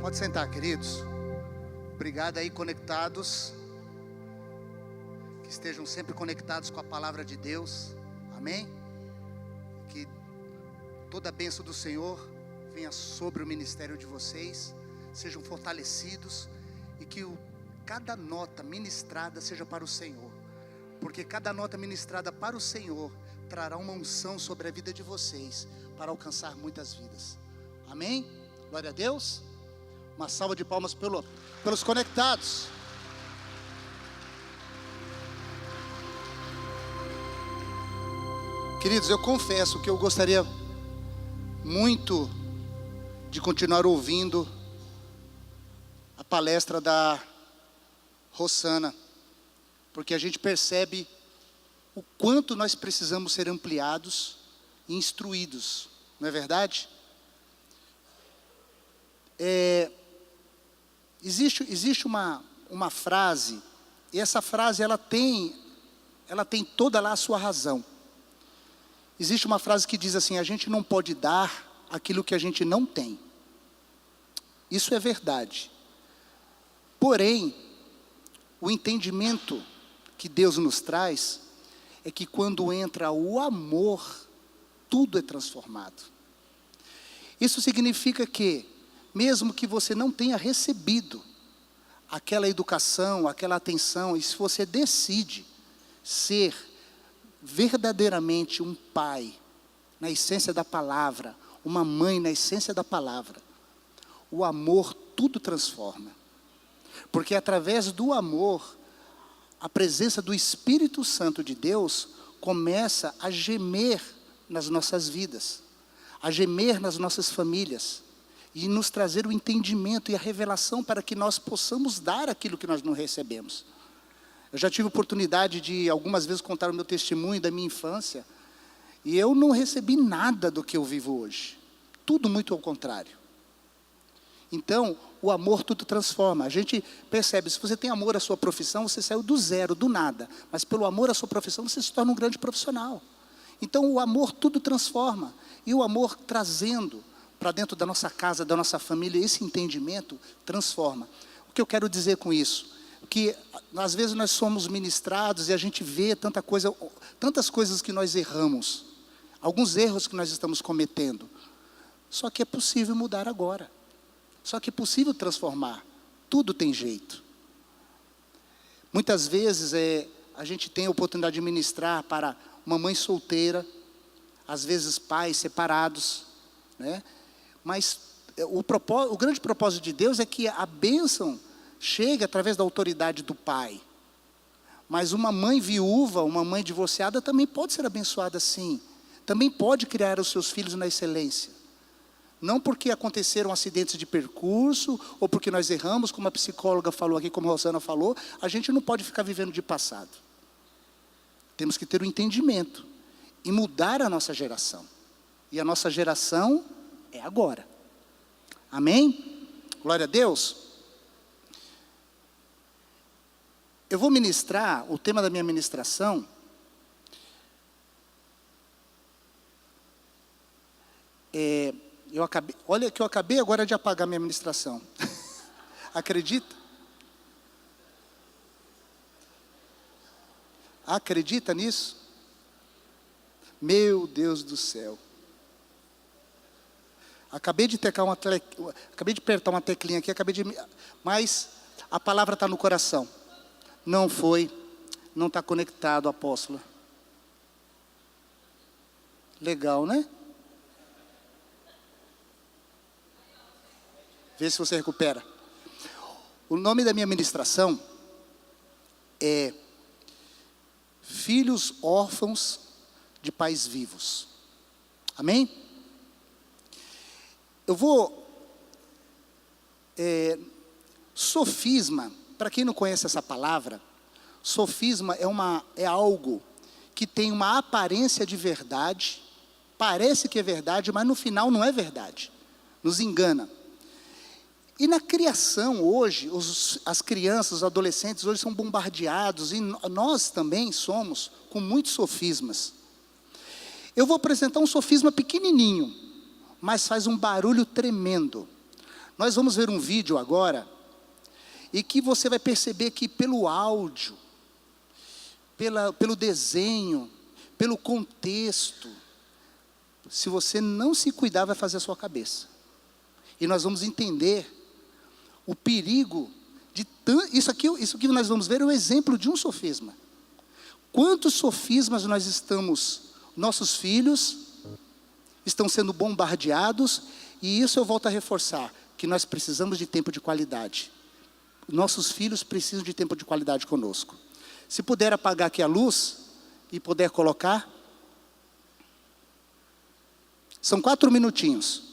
Pode sentar, queridos. Obrigado aí, conectados. Que estejam sempre conectados com a palavra de Deus. Amém? Que toda a bênção do Senhor venha sobre o ministério de vocês. Sejam fortalecidos. E que cada nota ministrada seja para o Senhor. Porque cada nota ministrada para o Senhor trará uma unção sobre a vida de vocês, para alcançar muitas vidas. Amém? Glória a Deus. Uma salva de palmas pelos conectados. Queridos, eu confesso que eu gostaria muito de continuar ouvindo a palestra da Rosana, porque a gente percebe o quanto nós precisamos ser ampliados e instruídos, não é verdade? Existe uma frase, e essa frase ela tem toda lá a sua razão. Existe uma frase que diz assim: a gente não pode dar aquilo que a gente não tem. Isso é verdade. Porém, o entendimento que Deus nos traz é que quando entra o amor, tudo é transformado. Isso significa que, mesmo que você não tenha recebido aquela educação, aquela atenção, e se você decide ser verdadeiramente um pai, na essência da palavra, uma mãe na essência da palavra, o amor tudo transforma. Porque através do amor, a presença do Espírito Santo de Deus começa a gemer nas nossas vidas, a gemer nas nossas famílias, e nos trazer o entendimento e a revelação para que nós possamos dar aquilo que nós não recebemos. Eu já tive oportunidade de algumas vezes contar o meu testemunho da minha infância, e eu não recebi nada do que eu vivo hoje, tudo muito ao contrário. Então, o amor tudo transforma. A gente percebe, se você tem amor à sua profissão, você saiu do zero, do nada, mas pelo amor à sua profissão, você se torna um grande profissional. Então, o amor tudo transforma, e o amor trazendo para dentro da nossa casa, da nossa família, esse entendimento transforma. O que eu quero dizer com isso? Que às vezes nós somos ministrados e a gente vê tantas coisas que nós erramos, alguns erros que nós estamos cometendo. Só que é possível mudar agora. Só que é possível transformar. Tudo tem jeito. Muitas vezes a gente tem a oportunidade de ministrar para uma mãe solteira, às vezes pais separados, né? Mas o grande propósito de Deus é que a bênção chegue através da autoridade do pai. Mas uma mãe viúva, uma mãe divorciada também pode ser abençoada sim. Também pode criar os seus filhos na excelência. Não porque aconteceram acidentes de percurso, ou porque nós erramos, como a psicóloga falou aqui, como a Rosana falou, a gente não pode ficar vivendo de passado. Temos que ter o entendimento e mudar a nossa geração. E a nossa geração é agora. Amém? Glória a Deus. Eu vou ministrar, o tema da minha ministração olha que eu acabei agora de apagar minha ministração. Acredita? Acredita nisso? Meu Deus do céu. Acabei de apertar uma teclinha aqui, mas a palavra está no coração. Não está conectado, apóstolo. Legal, né? Vê se você recupera. O nome da minha ministração é Filhos órfãos de pais vivos. Amém? Eu vou... sofisma, para quem não conhece essa palavra, sofisma é algo que tem uma aparência de verdade, parece que é verdade, mas no final não é verdade, nos engana. E na criação hoje, as crianças, os adolescentes hoje são bombardeados, e nós também somos, com muitos sofismas. Eu vou apresentar um sofisma pequenininho, mas faz um barulho tremendo. Nós vamos ver um vídeo agora, e que você vai perceber que pelo áudio, pelo desenho, pelo contexto, se você não se cuidar, vai fazer a sua cabeça. E nós vamos entender o perigo de isso que nós vamos ver é um exemplo de um sofisma. Quantos sofismas nossos filhos estão sendo bombardeados, e isso eu volto a reforçar, que nós precisamos de tempo de qualidade. Nossos filhos precisam de tempo de qualidade conosco. Se puder apagar aqui a luz e puder colocar. São 4 minutinhos.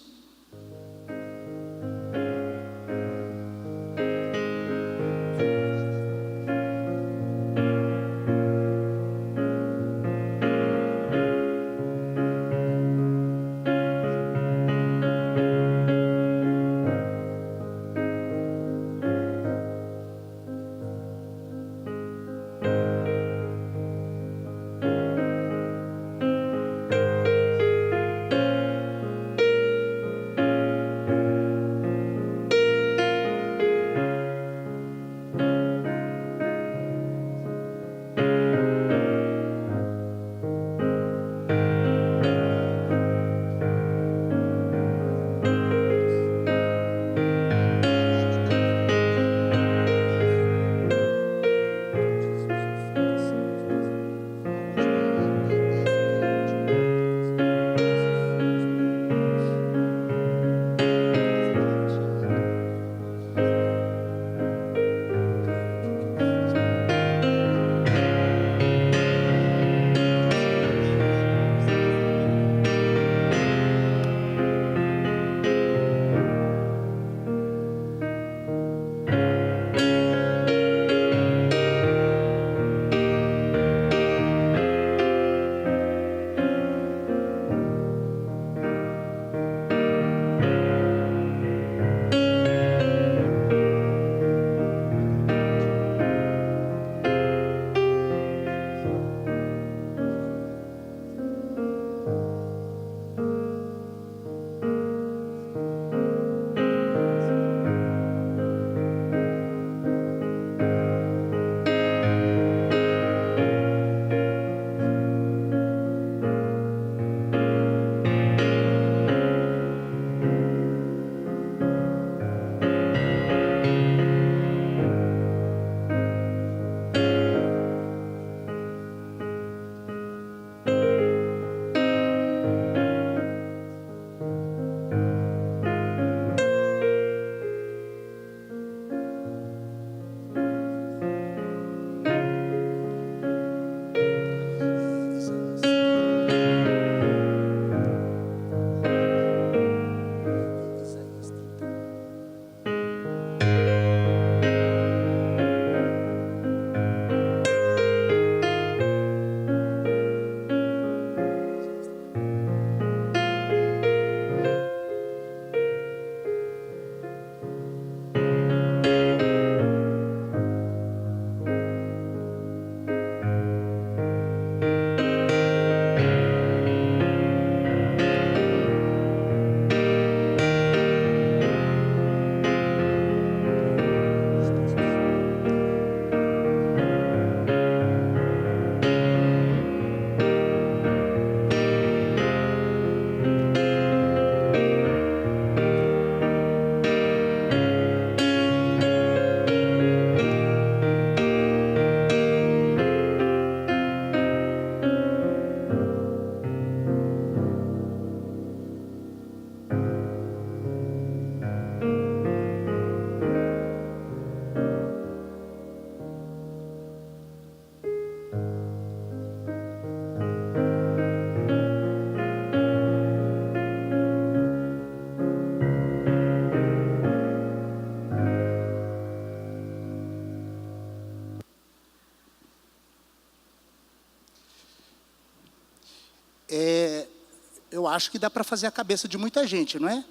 Eu acho que dá para fazer a cabeça de muita gente, não é?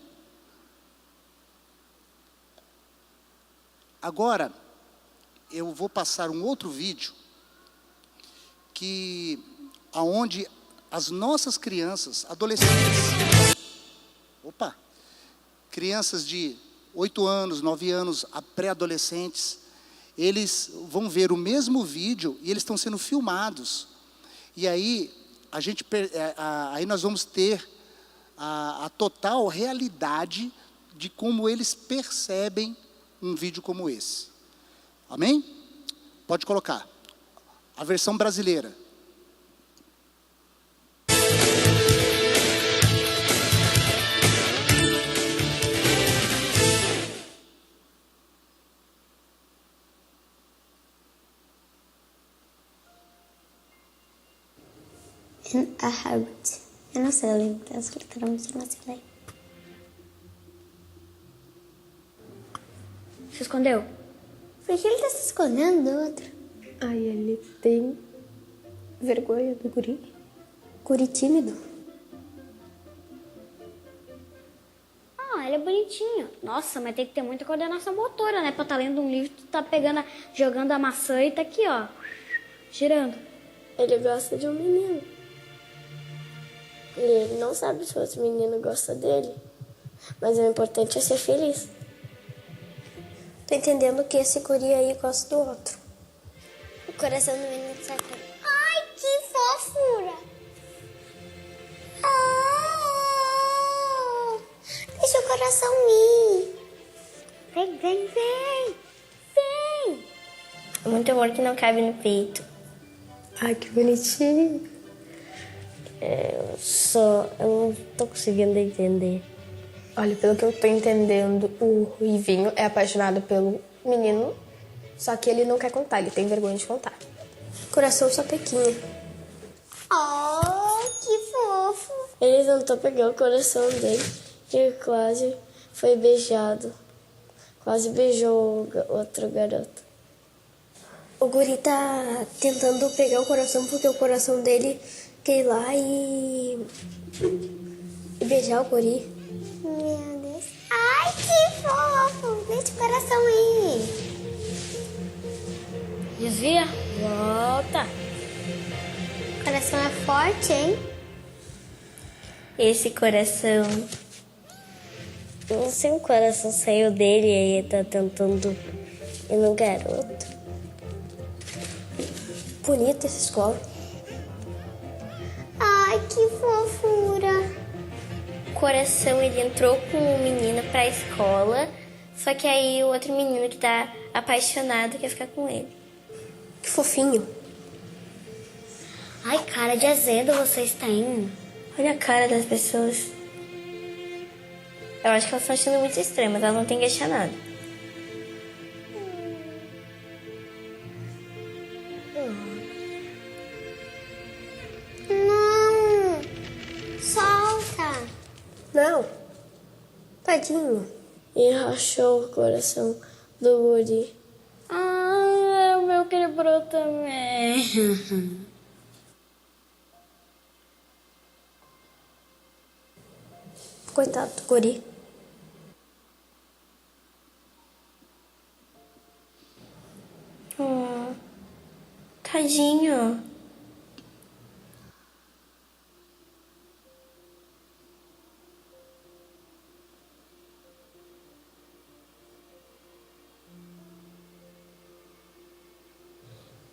Agora, eu vou passar um outro vídeo, aonde as nossas crianças, adolescentes, crianças de 8 anos, 9 anos, a pré-adolescentes, eles vão ver o mesmo vídeo e eles estão sendo filmados. E aí, aí nós vamos ter a total realidade de como eles percebem um vídeo como esse. Amém? Pode colocar. A versão brasileira. A habit. Eu não sei ler, literalmente eu não sei ler. Se escondeu? Por que ele tá se escondendo do outro? Ai, ele tem vergonha do guri. Guri tímido. Ah, ele é bonitinho. Nossa, mas tem que ter muita coordenação motora, né? Pra tá lendo um livro, tu tá pegando, jogando a maçã e tá aqui, ó, girando. Ele gosta de um menino. E ele não sabe se outro menino gosta dele. Mas o importante é ser feliz. Tô entendendo que esse guri aí gosta do outro. O coração do menino tá sacando. Ai, que fofura! Ah, deixa o coração ir. Vem, vem, vem. Vem. Muito amor que não cabe no peito. Ai, que bonitinho. Eu não tô conseguindo entender. Olha, pelo que eu tô entendendo, o Ruivinho é apaixonado pelo menino, só que ele não quer contar, ele tem vergonha de contar. Coração sapequinha. Oh, que fofo. Ele tentou pegar o coração dele e quase foi beijado. Quase beijou outro garoto. O guri tá tentando pegar o coração porque o coração dele quer ir lá e beijar o guri. Meu Deus. Ai, que fofo. Deixa o coração ir. Desvia. Volta. O coração é forte, hein? Esse coração... Não sei, o coração saiu dele e ele tá tentando ir no garoto. Bonita essa escola. Ai, que fofura. O coração, ele entrou com o menino pra escola, só que aí o outro menino que tá apaixonado quer ficar com ele. Que fofinho. Ai, cara de azedo vocês têm. Olha a cara das pessoas. Eu acho que elas estão achando muito estranho, mas elas não têm que achar nada. Não. Solta. Não. Tadinho. E rachou o coração do guri. Ah, o meu quebrou também. Coitado do guri. Oh, tadinho.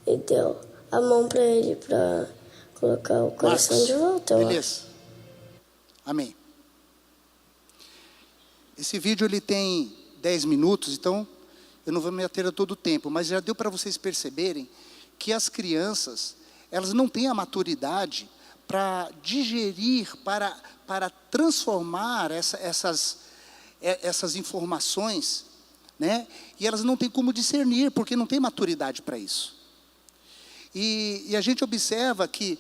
E deu a mão pra ele pra colocar o coração Marcos, de volta. Eu beleza. Amém. Esse vídeo ele tem 10 minutos, então eu não vou me ater a todo o tempo, mas já deu para vocês perceberem que as crianças, elas não têm a maturidade para digerir, para transformar essas informações, né? E elas não têm como discernir, porque não têm maturidade para isso. E a gente observa que,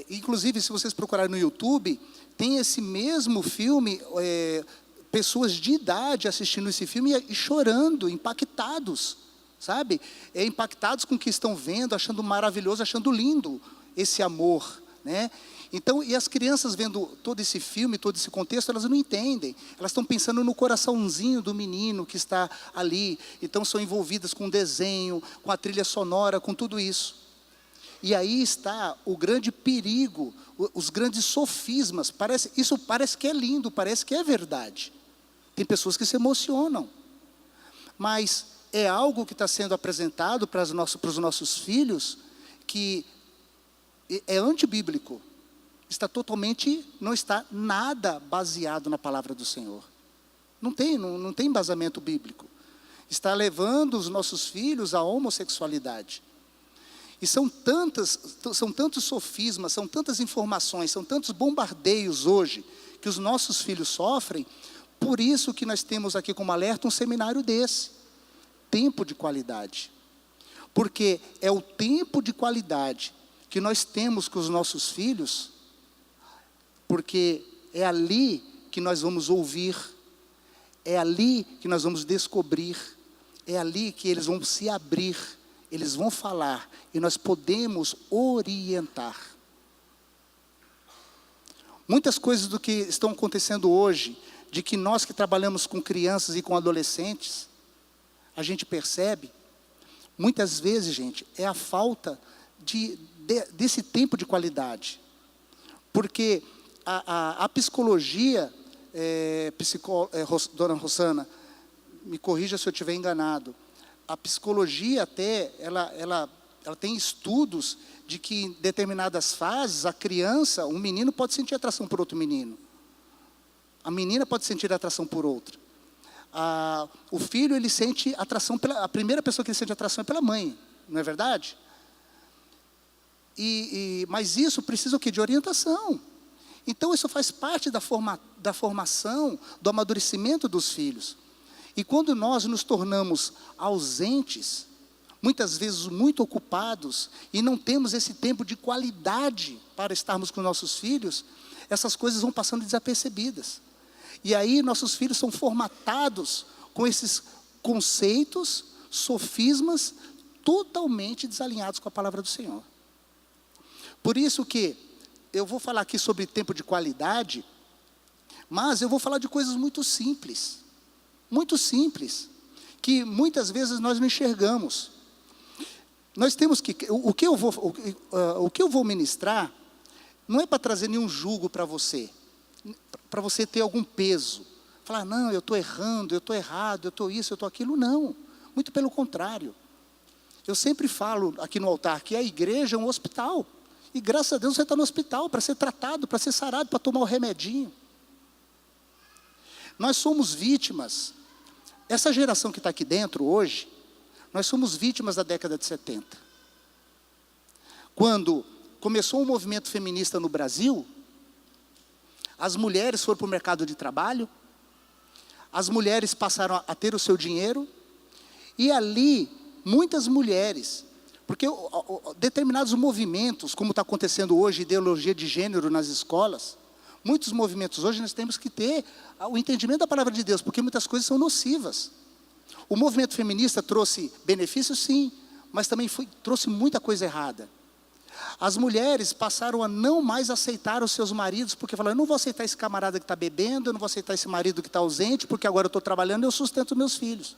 inclusive, se vocês procurarem no YouTube, tem esse mesmo filme, pessoas de idade assistindo esse filme e chorando, impactados, sabe? Impactados com o que estão vendo, achando maravilhoso, achando lindo esse amor, né? Então, e as crianças vendo todo esse filme, todo esse contexto, elas não entendem. Elas estão pensando no coraçãozinho do menino que está ali. Então, são envolvidas com o desenho, com a trilha sonora, com tudo isso. E aí está o grande perigo, os grandes sofismas. Isso parece que é lindo, parece que é verdade. Tem pessoas que se emocionam. Mas é algo que está sendo apresentado para os nossos filhos que é antibíblico. Não está nada baseado na palavra do Senhor. Não tem embasamento bíblico. Está levando os nossos filhos à homossexualidade. E são tantos sofismas, são tantas informações, são tantos bombardeios hoje que os nossos filhos sofrem. Por isso que nós temos aqui como alerta um seminário desse. Tempo de qualidade. Porque é o tempo de qualidade que nós temos com os nossos filhos, porque é ali que nós vamos ouvir, é ali que nós vamos descobrir, é ali que eles vão se abrir, eles vão falar, e nós podemos orientar. Muitas coisas do que estão acontecendo hoje, de que nós que trabalhamos com crianças e com adolescentes, a gente percebe, muitas vezes, gente, é a falta desse tempo de qualidade. Porque a psicologia, dona Rosana, me corrija se eu estiver enganado, a psicologia até, ela tem estudos de que em determinadas fases, a criança, um menino pode sentir atração por outro menino. A menina pode sentir atração por outra. O filho, ele sente atração a primeira pessoa que ele sente atração é pela mãe, não é verdade? Mas isso precisa o quê? De orientação. Então isso faz parte da formação, do amadurecimento dos filhos. E quando nós nos tornamos ausentes, muitas vezes muito ocupados, e não temos esse tempo de qualidade para estarmos com nossos filhos, essas coisas vão passando desapercebidas. E aí nossos filhos são formatados com esses conceitos, sofismas, totalmente desalinhados com a palavra do Senhor. Por isso que eu vou falar aqui sobre tempo de qualidade, mas eu vou falar de coisas muito simples, que muitas vezes nós não enxergamos. Nós temos que, o que eu vou ministrar, não é para trazer nenhum jugo para você ter algum peso. Falar, não, eu estou errando, eu estou errado, eu estou isso, eu estou aquilo. Não, muito pelo contrário. Eu sempre falo aqui no altar que a igreja é um hospital. E graças a Deus você está no hospital para ser tratado, para ser sarado, para tomar o remedinho. Nós somos vítimas. Essa geração que está aqui dentro hoje, nós somos vítimas da década de 70. Quando começou o movimento feminista no Brasil, as mulheres foram para o mercado de trabalho, as mulheres passaram a ter o seu dinheiro, e ali, muitas mulheres, porque determinados movimentos, como está acontecendo hoje, ideologia de gênero nas escolas, muitos movimentos hoje nós temos que ter o entendimento da palavra de Deus, porque muitas coisas são nocivas. O movimento feminista trouxe benefícios, sim, mas também trouxe muita coisa errada. As mulheres passaram a não mais aceitar os seus maridos, porque falaram, eu não vou aceitar esse camarada que está bebendo, eu não vou aceitar esse marido que está ausente, porque agora eu estou trabalhando e eu sustento meus filhos.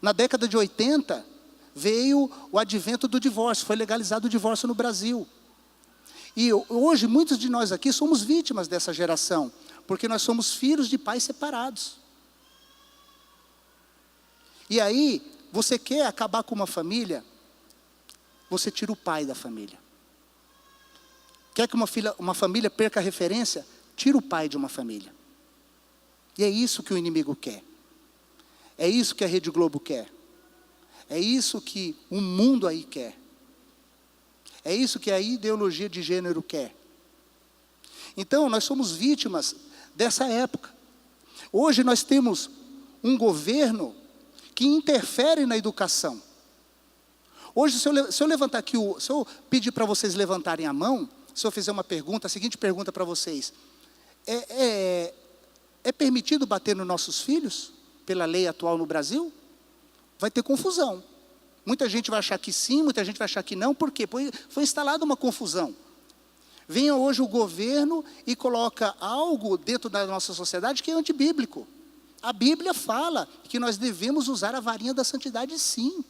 Na década de 80, veio o advento do divórcio, foi legalizado o divórcio no Brasil. E hoje, muitos de nós aqui somos vítimas dessa geração, porque nós somos filhos de pais separados. E aí, você quer acabar com uma família, você tira o pai da família. Quer que uma família perca a referência? Tira o pai de uma família. E é isso que o inimigo quer. É isso que a Rede Globo quer. É isso que o mundo aí quer. É isso que a ideologia de gênero quer. Então, nós somos vítimas dessa época. Hoje nós temos um governo que interfere na educação. Hoje, se eu levantar aqui, se eu pedir para vocês levantarem a mão, se eu fizer uma pergunta, a seguinte pergunta para vocês: é permitido bater nos nossos filhos, pela lei atual no Brasil? Vai ter confusão. Muita gente vai achar que sim, muita gente vai achar que não, por quê? Foi instalada uma confusão. Vem hoje o governo e coloca algo dentro da nossa sociedade que é antibíblico. A Bíblia fala que nós devemos usar a varinha da santidade, sim.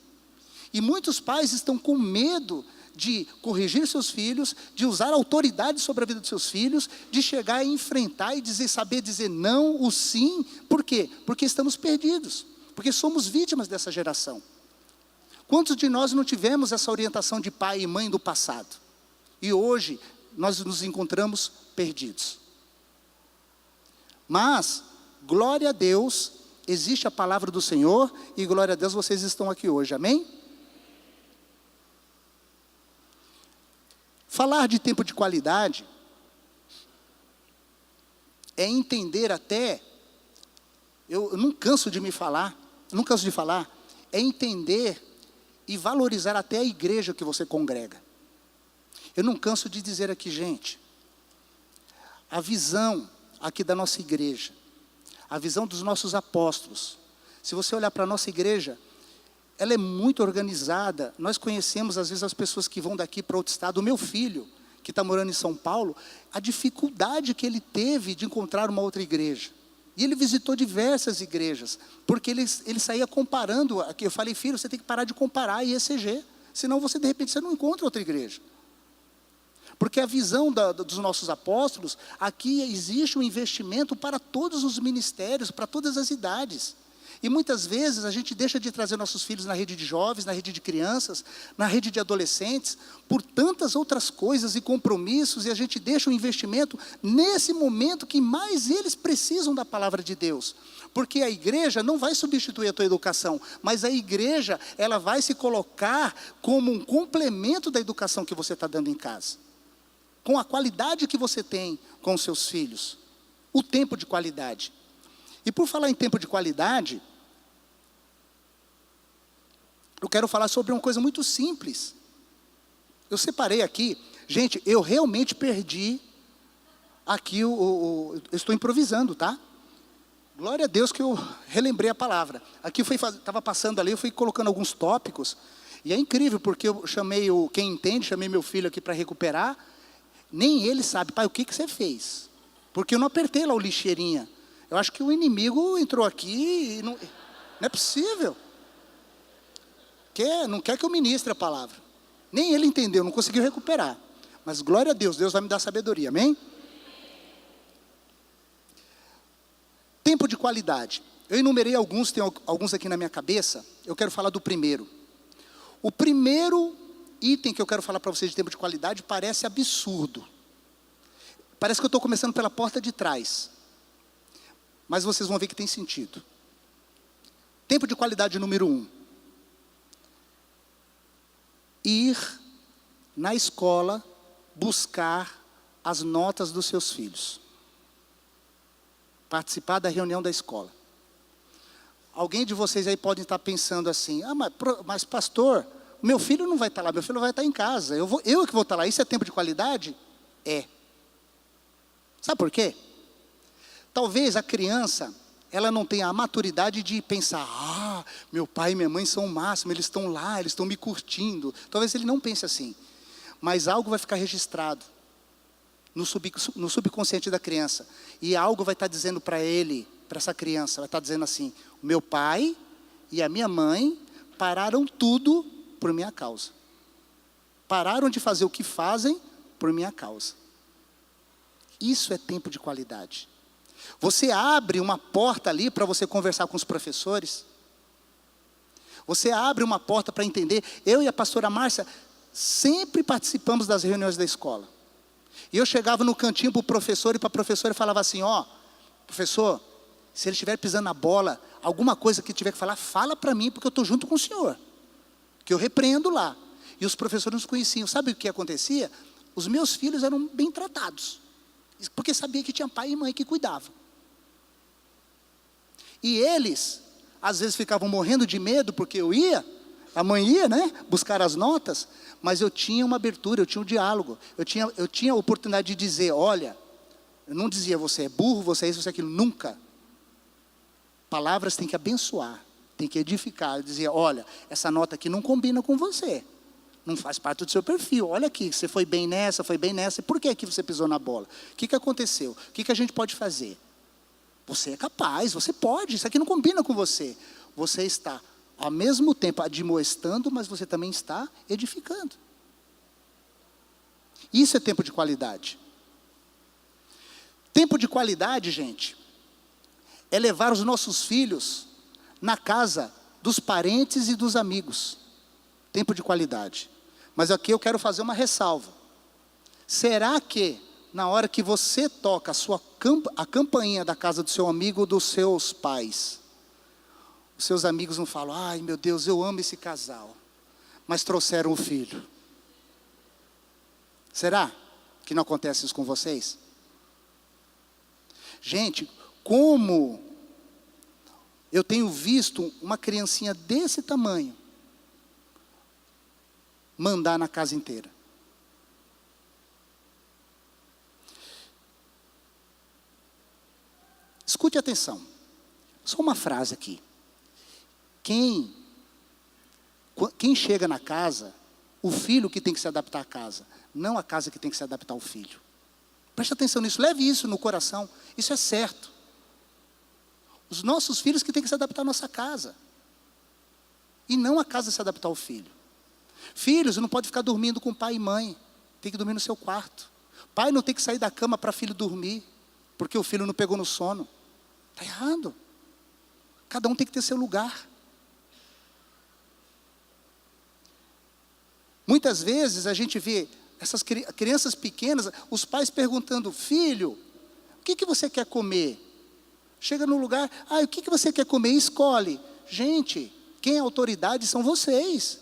E muitos pais estão com medo de corrigir seus filhos, de usar autoridade sobre a vida dos seus filhos, de chegar e enfrentar e saber dizer não, o sim. Por quê? Porque estamos perdidos, porque somos vítimas dessa geração. Quantos de nós não tivemos essa orientação de pai e mãe do passado? E hoje nós nos encontramos perdidos. Mas, glória a Deus, existe a palavra do Senhor, e glória a Deus vocês estão aqui hoje, amém? Falar de tempo de qualidade é entender até, eu não canso de falar, é entender e valorizar até a igreja que você congrega. Eu não canso de dizer aqui, gente, a visão aqui da nossa igreja, a visão dos nossos apóstolos, se você olhar para a nossa igreja, ela é muito organizada. Nós conhecemos às vezes as pessoas que vão daqui para outro estado. O meu filho, que está morando em São Paulo, a dificuldade que ele teve de encontrar uma outra igreja. E ele visitou diversas igrejas, porque ele saía comparando. Aqui eu falei, filho, você tem que parar de comparar a IECG, senão você de repente você não encontra outra igreja. Porque a visão dos nossos apóstolos, aqui existe um investimento para todos os ministérios, para todas as idades. E muitas vezes a gente deixa de trazer nossos filhos na rede de jovens, na rede de crianças, na rede de adolescentes, por tantas outras coisas e compromissos, e a gente deixa o investimento nesse momento que mais eles precisam da palavra de Deus. Porque a igreja não vai substituir a tua educação, mas a igreja, ela vai se colocar como um complemento da educação que você está dando em casa. Com a qualidade que você tem com os seus filhos. O tempo de qualidade. E por falar em tempo de qualidade, eu quero falar sobre uma coisa muito simples. Eu separei aqui, gente, eu realmente perdi aqui, eu estou improvisando, tá? Glória a Deus que eu relembrei a palavra. Aqui estava passando ali, eu fui colocando alguns tópicos, e é incrível, porque eu chamei quem entende, chamei meu filho aqui para recuperar, nem ele sabe, pai, o que você fez? Porque eu não apertei lá o lixeirinha. Eu acho que o inimigo entrou aqui e não é possível. Não quer que eu ministre a palavra. Nem ele entendeu, não conseguiu recuperar. Mas glória a Deus, Deus vai me dar sabedoria, amém? Tempo de qualidade. Eu enumerei alguns, tem alguns aqui na minha cabeça. Eu quero falar do primeiro. O primeiro item que eu quero falar para vocês de tempo de qualidade parece absurdo. Parece que eu estou começando pela porta de trás. Mas vocês vão ver que tem sentido. Tempo de qualidade número 1. Ir na escola buscar as notas dos seus filhos. Participar da reunião da escola. Alguém de vocês aí pode estar pensando assim, mas pastor, meu filho não vai estar lá, meu filho vai estar em casa. Eu que vou estar lá, isso é tempo de qualidade? É. Sabe por quê? Talvez a criança, ela não tenha a maturidade de pensar, meu pai e minha mãe são o máximo, eles estão lá, eles estão me curtindo. Talvez ele não pense assim. Mas algo vai ficar registrado no subconsciente da criança. E algo vai estar dizendo para ele, para essa criança, vai estar dizendo assim, o meu pai e a minha mãe pararam tudo por minha causa. Pararam de fazer o que fazem por minha causa. Isso é tempo de qualidade. Você abre uma porta ali para você conversar com os professores. Você abre uma porta para entender. Eu e a pastora Márcia sempre participamos das reuniões da escola. E eu chegava no cantinho para o professor e para a professora e falava assim, professor, se ele estiver pisando na bola, alguma coisa que tiver que falar, fala para mim, porque eu estou junto com o senhor. Que eu repreendo lá. E os professores nos conheciam. Sabe o que acontecia? Os meus filhos eram bem tratados. Porque sabia que tinha pai e mãe que cuidavam. E eles, às vezes ficavam morrendo de medo, porque a mãe ia, né, buscar as notas, mas eu tinha uma abertura, eu tinha um diálogo, eu tinha a oportunidade de dizer, olha, eu não dizia você é burro, você é isso, você é aquilo, nunca. Palavras têm que abençoar, tem que edificar. Eu dizia, olha, essa nota aqui não combina com você, Não faz parte do seu perfil. Olha aqui, você foi bem nessa, foi bem nessa. E por que aqui você pisou na bola? O que aconteceu? O que a gente pode fazer? Você é capaz, você pode. Isso aqui não combina com você. Você está, ao mesmo tempo, admoestando, mas você também está edificando. Isso é tempo de qualidade. Tempo de qualidade, gente, é levar os nossos filhos na casa dos parentes e dos amigos. Tempo de qualidade. Mas aqui eu quero fazer uma ressalva. Será que, na hora que você toca a campainha da casa do seu amigo ou dos seus pais, os seus amigos não falam, ai meu Deus, eu amo esse casal, mas trouxeram um filho? Será que não acontece isso com vocês? Gente, como eu tenho visto uma criancinha desse tamanho mandar na casa inteira. Escute atenção. Só uma frase aqui. Quem chega na casa, o filho que tem que se adaptar à casa, não a casa que tem que se adaptar ao filho. Preste atenção nisso, leve isso no coração. Isso é certo. Os nossos filhos que têm que se adaptar à nossa casa. E não a casa se adaptar ao filho. Filhos não pode ficar dormindo com pai e mãe. Tem que dormir no seu quarto. Pai não tem que sair da cama para filho dormir, porque o filho não pegou no sono. Está errado. Cada um tem que ter seu lugar. Muitas vezes a gente vê essas crianças pequenas, os pais perguntando, filho, o que você quer comer? Chega no lugar, o que você quer comer? Escolhe. Gente, quem é autoridade são vocês.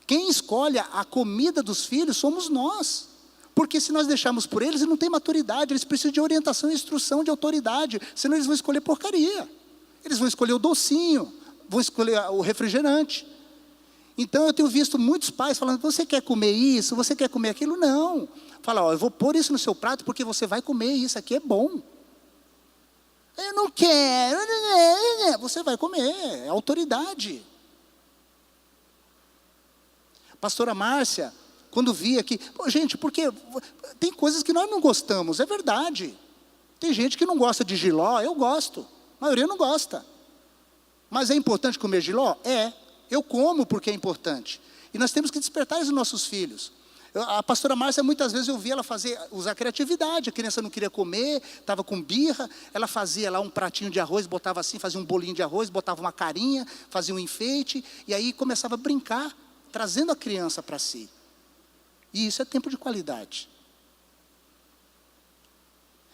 Quem escolhe a comida dos filhos somos nós. Porque se nós deixarmos por eles não têm maturidade, eles precisam de orientação e instrução de autoridade, senão eles vão escolher porcaria. Eles vão escolher o docinho, vão escolher o refrigerante. Então eu tenho visto muitos pais falando, você quer comer isso, você quer comer aquilo? Não. Fala, eu vou pôr isso no seu prato porque você vai comer, isso aqui é bom. Eu não quero, você vai comer, é autoridade. Pastora Márcia, quando via que, gente, porque tem coisas que nós não gostamos, é verdade. Tem gente que não gosta de jiló, eu gosto, a maioria não gosta. Mas é importante comer jiló? É, eu como porque é importante. E nós temos que despertar os nossos filhos. A pastora Márcia, muitas vezes eu via ela usar criatividade, a criança não queria comer, estava com birra, ela fazia lá um pratinho de arroz, botava assim, fazia um bolinho de arroz, botava uma carinha, fazia um enfeite, e aí começava a brincar, trazendo a criança para si. E isso é tempo de qualidade.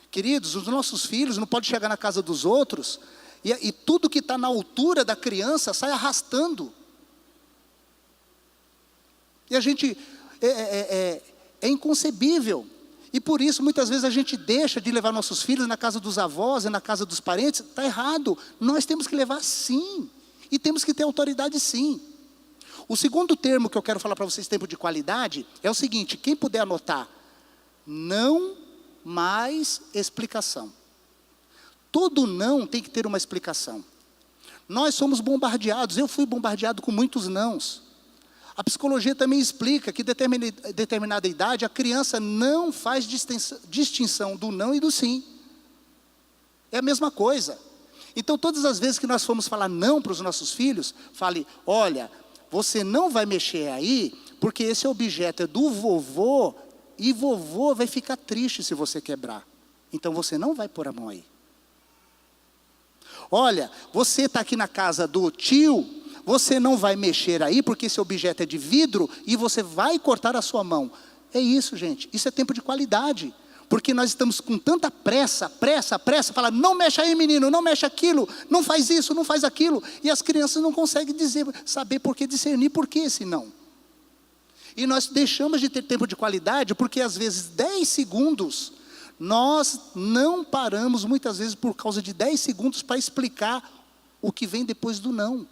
Queridos, os nossos filhos não podem chegar na casa dos outros, e tudo que está na altura da criança sai arrastando. E a gente... É inconcebível. E por isso, muitas vezes, a gente deixa de levar nossos filhos na casa dos avós e na casa dos parentes. Está errado. Nós temos que levar sim. E temos que ter autoridade sim. O segundo termo que eu quero falar para vocês, tempo de qualidade, é o seguinte, quem puder anotar, não mais explicação. Todo não tem que ter uma explicação. Nós somos bombardeados, eu fui bombardeado com muitos nãos. A psicologia também explica que em determinada idade, a criança não faz distinção do não e do sim. É a mesma coisa. Então, todas as vezes que nós formos falar não para os nossos filhos, fale, olha, você não vai mexer aí, porque esse objeto é do vovô, e vovô vai ficar triste se você quebrar. Então, você não vai pôr a mão aí. Olha, você está aqui na casa do tio, você não vai mexer aí, porque esse objeto é de vidro, e você vai cortar a sua mão. É isso, gente, isso é tempo de qualidade. Porque nós estamos com tanta pressa, fala, não mexe aí menino, não mexe aquilo, não faz isso, não faz aquilo. E as crianças não conseguem saber por que discernir, por que esse não. E nós deixamos de ter tempo de qualidade, porque às vezes 10 segundos, nós não paramos muitas vezes por causa de 10 segundos para explicar o que vem depois do não.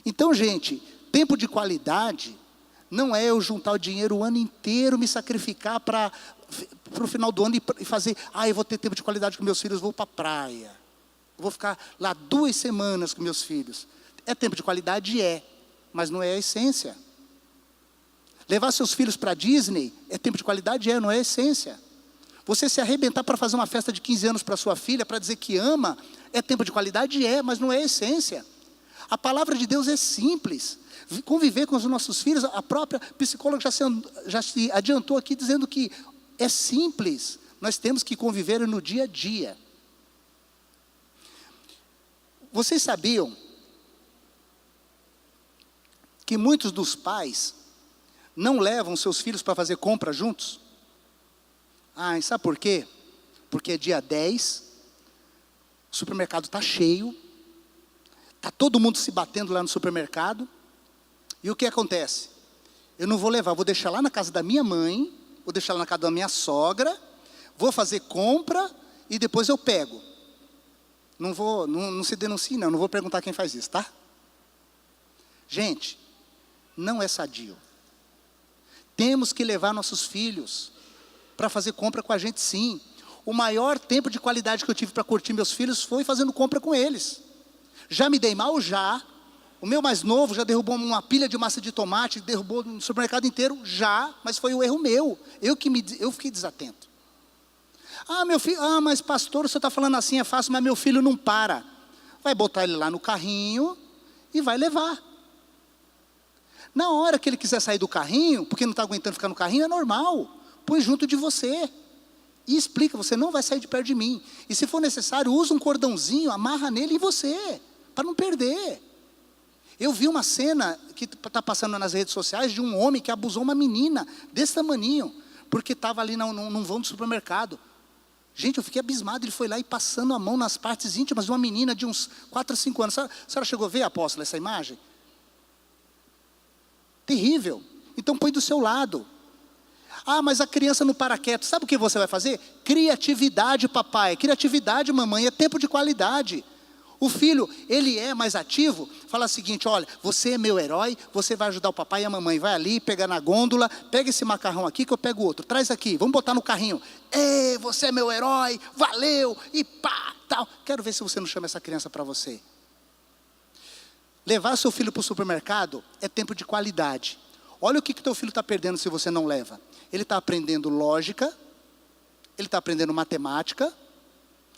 Então, gente, tempo de qualidade não é eu juntar o dinheiro o ano inteiro, me sacrificar para o final do ano e fazer, eu vou ter tempo de qualidade com meus filhos, vou para a praia. Vou ficar lá 2 semanas com meus filhos. É tempo de qualidade? É. mas não é a essência. Levar seus filhos para a Disney é tempo de qualidade? Não é a essência. Você se arrebentar para fazer uma festa de 15 anos para sua filha, para dizer que ama, é tempo de qualidade? Mas não é a essência. A palavra de Deus é simples. Conviver com os nossos filhos, a própria psicóloga já se adiantou aqui dizendo que é simples. Nós temos que conviver no dia a dia. Vocês sabiam que muitos dos pais não levam seus filhos para fazer compra juntos? E sabe por quê? Porque é dia 10, o supermercado está cheio, está todo mundo se batendo lá no supermercado, e o que acontece? Eu não vou levar, vou deixar lá na casa da minha mãe, vou deixar lá na casa da minha sogra, vou fazer compra e depois eu pego. Não se denuncie não vou perguntar quem faz isso, tá? Gente, não é sadio. Temos que levar nossos filhos para fazer compra com a gente, sim. O maior tempo de qualidade que eu tive para curtir meus filhos foi fazendo compra com eles. Já me dei mal? Já. O meu mais novo já derrubou uma pilha de massa de tomate, derrubou no supermercado inteiro? Já, mas foi o erro meu. Eu fiquei desatento. Meu filho, mas pastor, você está falando assim, é fácil, mas meu filho não para. Vai botar ele lá no carrinho e vai levar. Na hora que ele quiser sair do carrinho, porque não está aguentando ficar no carrinho, é normal. Põe junto de você. E explica, você não vai sair de perto de mim. E se for necessário, usa um cordãozinho, amarra nele em você, para não perder. Eu vi uma cena que está passando nas redes sociais de um homem que abusou uma menina desse tamaninho, porque estava ali num vão do supermercado. Gente, eu fiquei abismado, ele foi lá e passando a mão nas partes íntimas de uma menina de uns 4 a 5 anos. A senhora chegou a ver, apóstola, essa imagem? Terrível. Então põe do seu lado. Mas a criança não para quieto. Sabe o que você vai fazer? Criatividade, papai. Criatividade, mamãe. É tempo de qualidade. O filho, ele é mais ativo. Fala o seguinte, olha, você é meu herói. Você vai ajudar o papai e a mamãe. Vai ali, pega na gôndola. Pega esse macarrão aqui que eu pego outro. Traz aqui, vamos botar no carrinho. Você é meu herói. Valeu. E pá, tal. Quero ver se você não chama essa criança para você. Levar seu filho para o supermercado é tempo de qualidade. Olha o que teu filho está perdendo se você não leva. Ele está aprendendo lógica, ele está aprendendo matemática,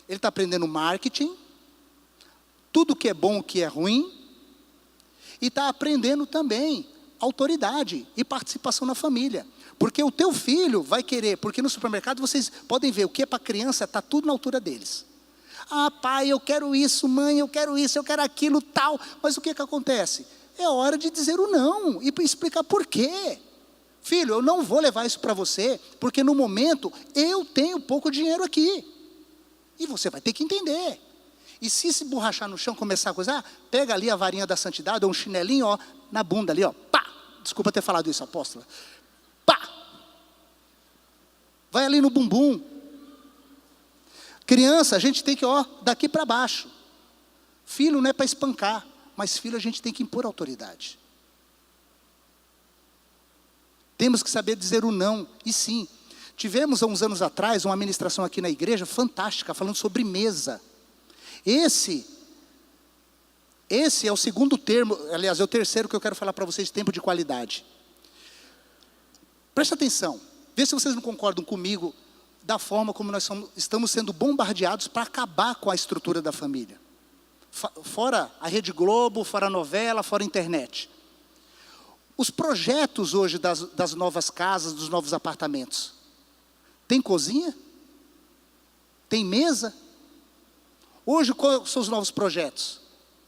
ele está aprendendo marketing, tudo que é bom, o que é ruim, e está aprendendo também autoridade e participação na família. Porque o teu filho vai querer, porque no supermercado vocês podem ver, o que é para criança está tudo na altura deles. Pai, eu quero isso, mãe, eu quero isso, eu quero aquilo, tal. Mas o que acontece? É hora de dizer o não e explicar por quê. Filho, eu não vou levar isso para você, porque no momento eu tenho pouco dinheiro aqui. E você vai ter que entender. E se borrachar no chão, começar a coisar, pega ali a varinha da santidade, ou um chinelinho, na bunda ali, pá. Desculpa ter falado isso, apóstola. Pá. Vai ali no bumbum. Criança, a gente tem que, daqui para baixo. Filho não é para espancar, mas filho a gente tem que impor autoridade. Temos que saber dizer o não, e sim. Tivemos há uns anos atrás uma ministração aqui na igreja, fantástica, falando sobre mesa. Esse é o segundo termo, aliás, é o terceiro que eu quero falar para vocês, tempo de qualidade. Preste atenção, vê se vocês não concordam comigo, da forma como nós estamos sendo bombardeados para acabar com a estrutura da família. Fora a Rede Globo, fora a novela, fora a internet. Os projetos hoje das novas casas, dos novos apartamentos. Tem cozinha? Tem mesa? Hoje, quais são os novos projetos?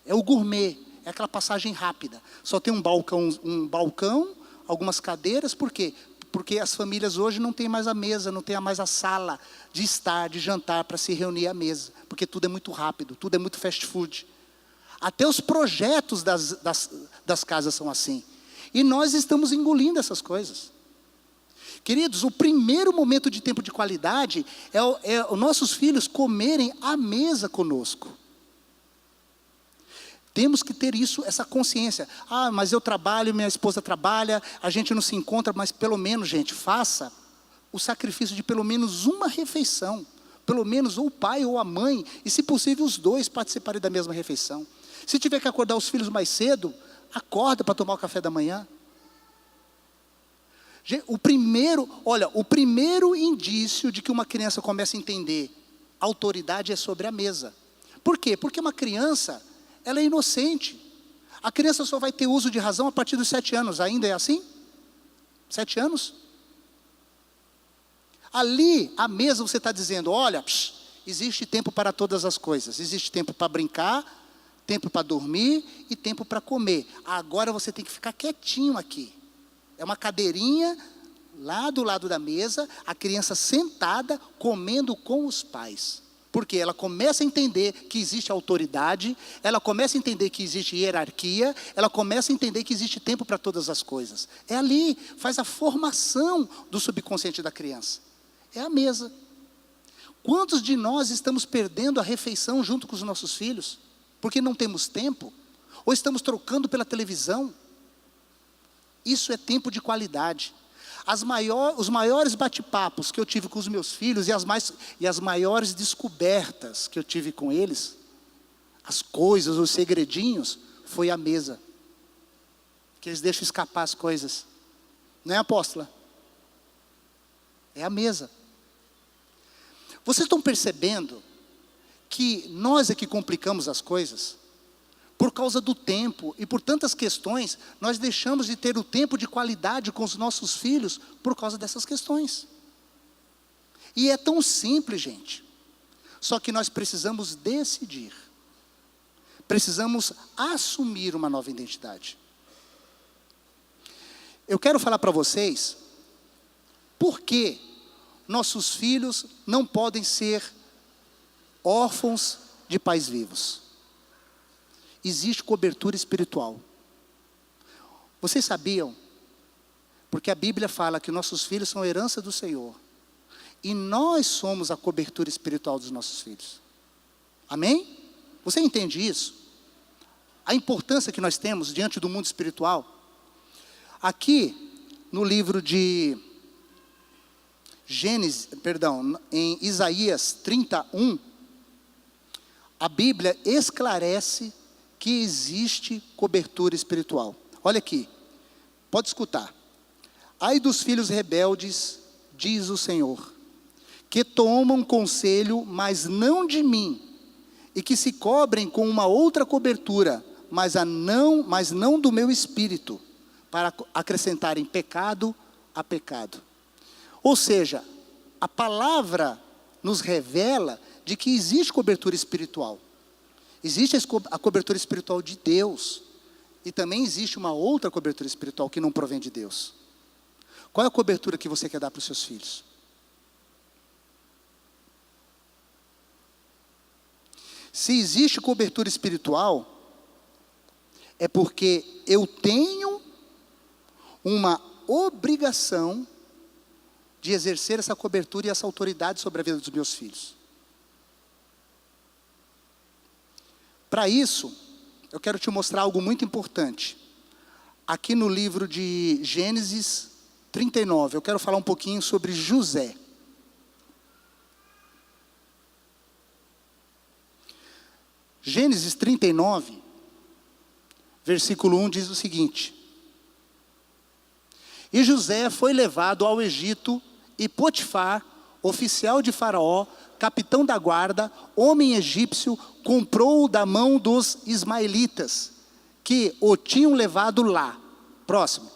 É o gourmet, é aquela passagem rápida. Só tem um balcão, algumas cadeiras, por quê? Porque as famílias hoje não têm mais a mesa, não tem mais a sala de estar, de jantar, para se reunir à mesa. Porque tudo é muito rápido, tudo é muito fast food. Até os projetos das casas são assim. E nós estamos engolindo essas coisas. Queridos, o primeiro momento de tempo de qualidade é os nossos filhos comerem à mesa conosco. Temos que ter essa consciência. Mas eu trabalho, minha esposa trabalha, a gente não se encontra, mas pelo menos, gente, faça o sacrifício de pelo menos uma refeição. Pelo menos ou o pai ou a mãe, e se possível os dois participarem da mesma refeição. Se tiver que acordar os filhos mais cedo, acorda para tomar o café da manhã. O primeiro indício de que uma criança começa a entender autoridade é sobre a mesa. Por quê? Porque uma criança, ela é inocente. A criança só vai ter uso de razão a partir dos 7 anos. Ainda é assim? 7 anos? Ali, à mesa, você está dizendo, olha, existe tempo para todas as coisas. Existe tempo para brincar, tempo para dormir e tempo para comer. Agora você tem que ficar quietinho aqui. É uma cadeirinha lá do lado da mesa, a criança sentada, comendo com os pais. Porque ela começa a entender que existe autoridade, ela começa a entender que existe hierarquia, ela começa a entender que existe tempo para todas as coisas. É ali, faz a formação do subconsciente da criança. É a mesa. Quantos de nós estamos perdendo a refeição junto com os nossos filhos? Porque não temos tempo? Ou estamos trocando pela televisão? Isso é tempo de qualidade. Os maiores bate-papos que eu tive com os meus filhos e as maiores descobertas que eu tive com eles, as coisas, os segredinhos, foi a mesa. Que eles deixam escapar as coisas. Não é, apóstola? É a mesa. Vocês estão percebendo que nós é que complicamos as coisas? Por causa do tempo e por tantas questões, nós deixamos de ter o tempo de qualidade com os nossos filhos por causa dessas questões. E é tão simples, gente. Só que nós precisamos decidir. Precisamos assumir uma nova identidade. Eu quero falar para vocês por que nossos filhos não podem ser órfãos de pais vivos. Existe cobertura espiritual. Vocês sabiam? Porque a Bíblia fala que nossos filhos são herança do Senhor. E nós somos a cobertura espiritual dos nossos filhos. Amém? Você entende isso? A importância que nós temos diante do mundo espiritual. Aqui, no livro de em Isaías 31, a Bíblia esclarece que existe cobertura espiritual. Olha aqui, pode escutar. Ai dos filhos rebeldes, diz o Senhor, que tomam conselho, mas não de mim, e que se cobrem com uma outra cobertura, mas não do meu espírito, para acrescentarem pecado a pecado. Ou seja, a palavra nos revela de que existe cobertura espiritual. Existe a cobertura espiritual de Deus. E também existe uma outra cobertura espiritual que não provém de Deus. Qual é a cobertura que você quer dar para os seus filhos? Se existe cobertura espiritual, é porque eu tenho uma obrigação de exercer essa cobertura e essa autoridade sobre a vida dos meus filhos. Para isso, eu quero te mostrar algo muito importante. Aqui no livro de Gênesis 39, eu quero falar um pouquinho sobre José. Gênesis 39, versículo 1 diz o seguinte: E José foi levado ao Egito, e Potifar, oficial de Faraó, capitão da guarda, homem egípcio, comprou-o da mão dos ismaelitas, que o tinham levado lá. Próximo.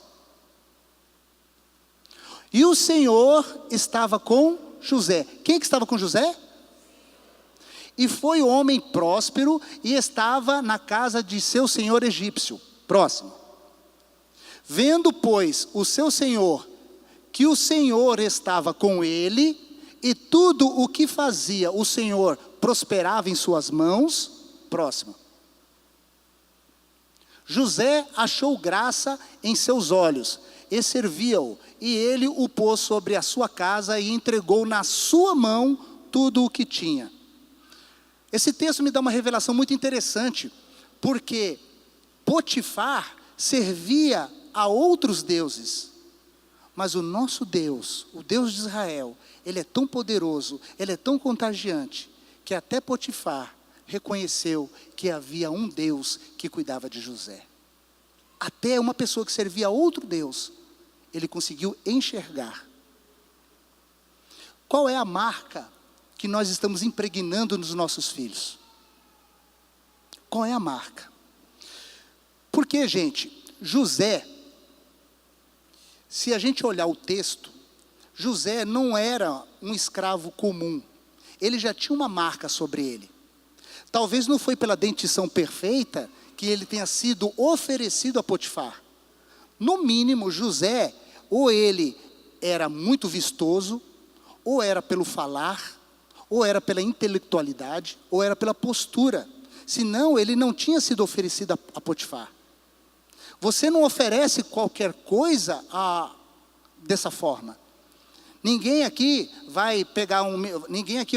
E o Senhor estava com José. Quem que estava com José? E foi homem próspero e estava na casa de seu senhor egípcio. Próximo. Vendo, pois, o seu senhor, que o Senhor estava com ele, e tudo o que fazia o Senhor prosperava em suas mãos. Próximo. José achou graça em seus olhos, e servia-o, e ele o pôs sobre a sua casa, e entregou na sua mão tudo o que tinha. Esse texto me dá uma revelação muito interessante, porque Potifar servia a outros deuses, mas o nosso Deus, o Deus de Israel, Ele é tão poderoso, Ele é tão contagiante, que até Potifar reconheceu que havia um Deus que cuidava de José. Até uma pessoa que servia a outro Deus, ele conseguiu enxergar. Qual é a marca que nós estamos impregnando nos nossos filhos? Qual é a marca? Porque, gente, José, se a gente olhar o texto, José não era um escravo comum. Ele já tinha uma marca sobre ele. Talvez não foi pela dentição perfeita que ele tenha sido oferecido a Potifar. No mínimo, José, ou ele era muito vistoso, ou era pelo falar, ou era pela intelectualidade, ou era pela postura. Senão, ele não tinha sido oferecido a Potifar. Você não oferece qualquer coisa dessa forma. Ninguém aqui vai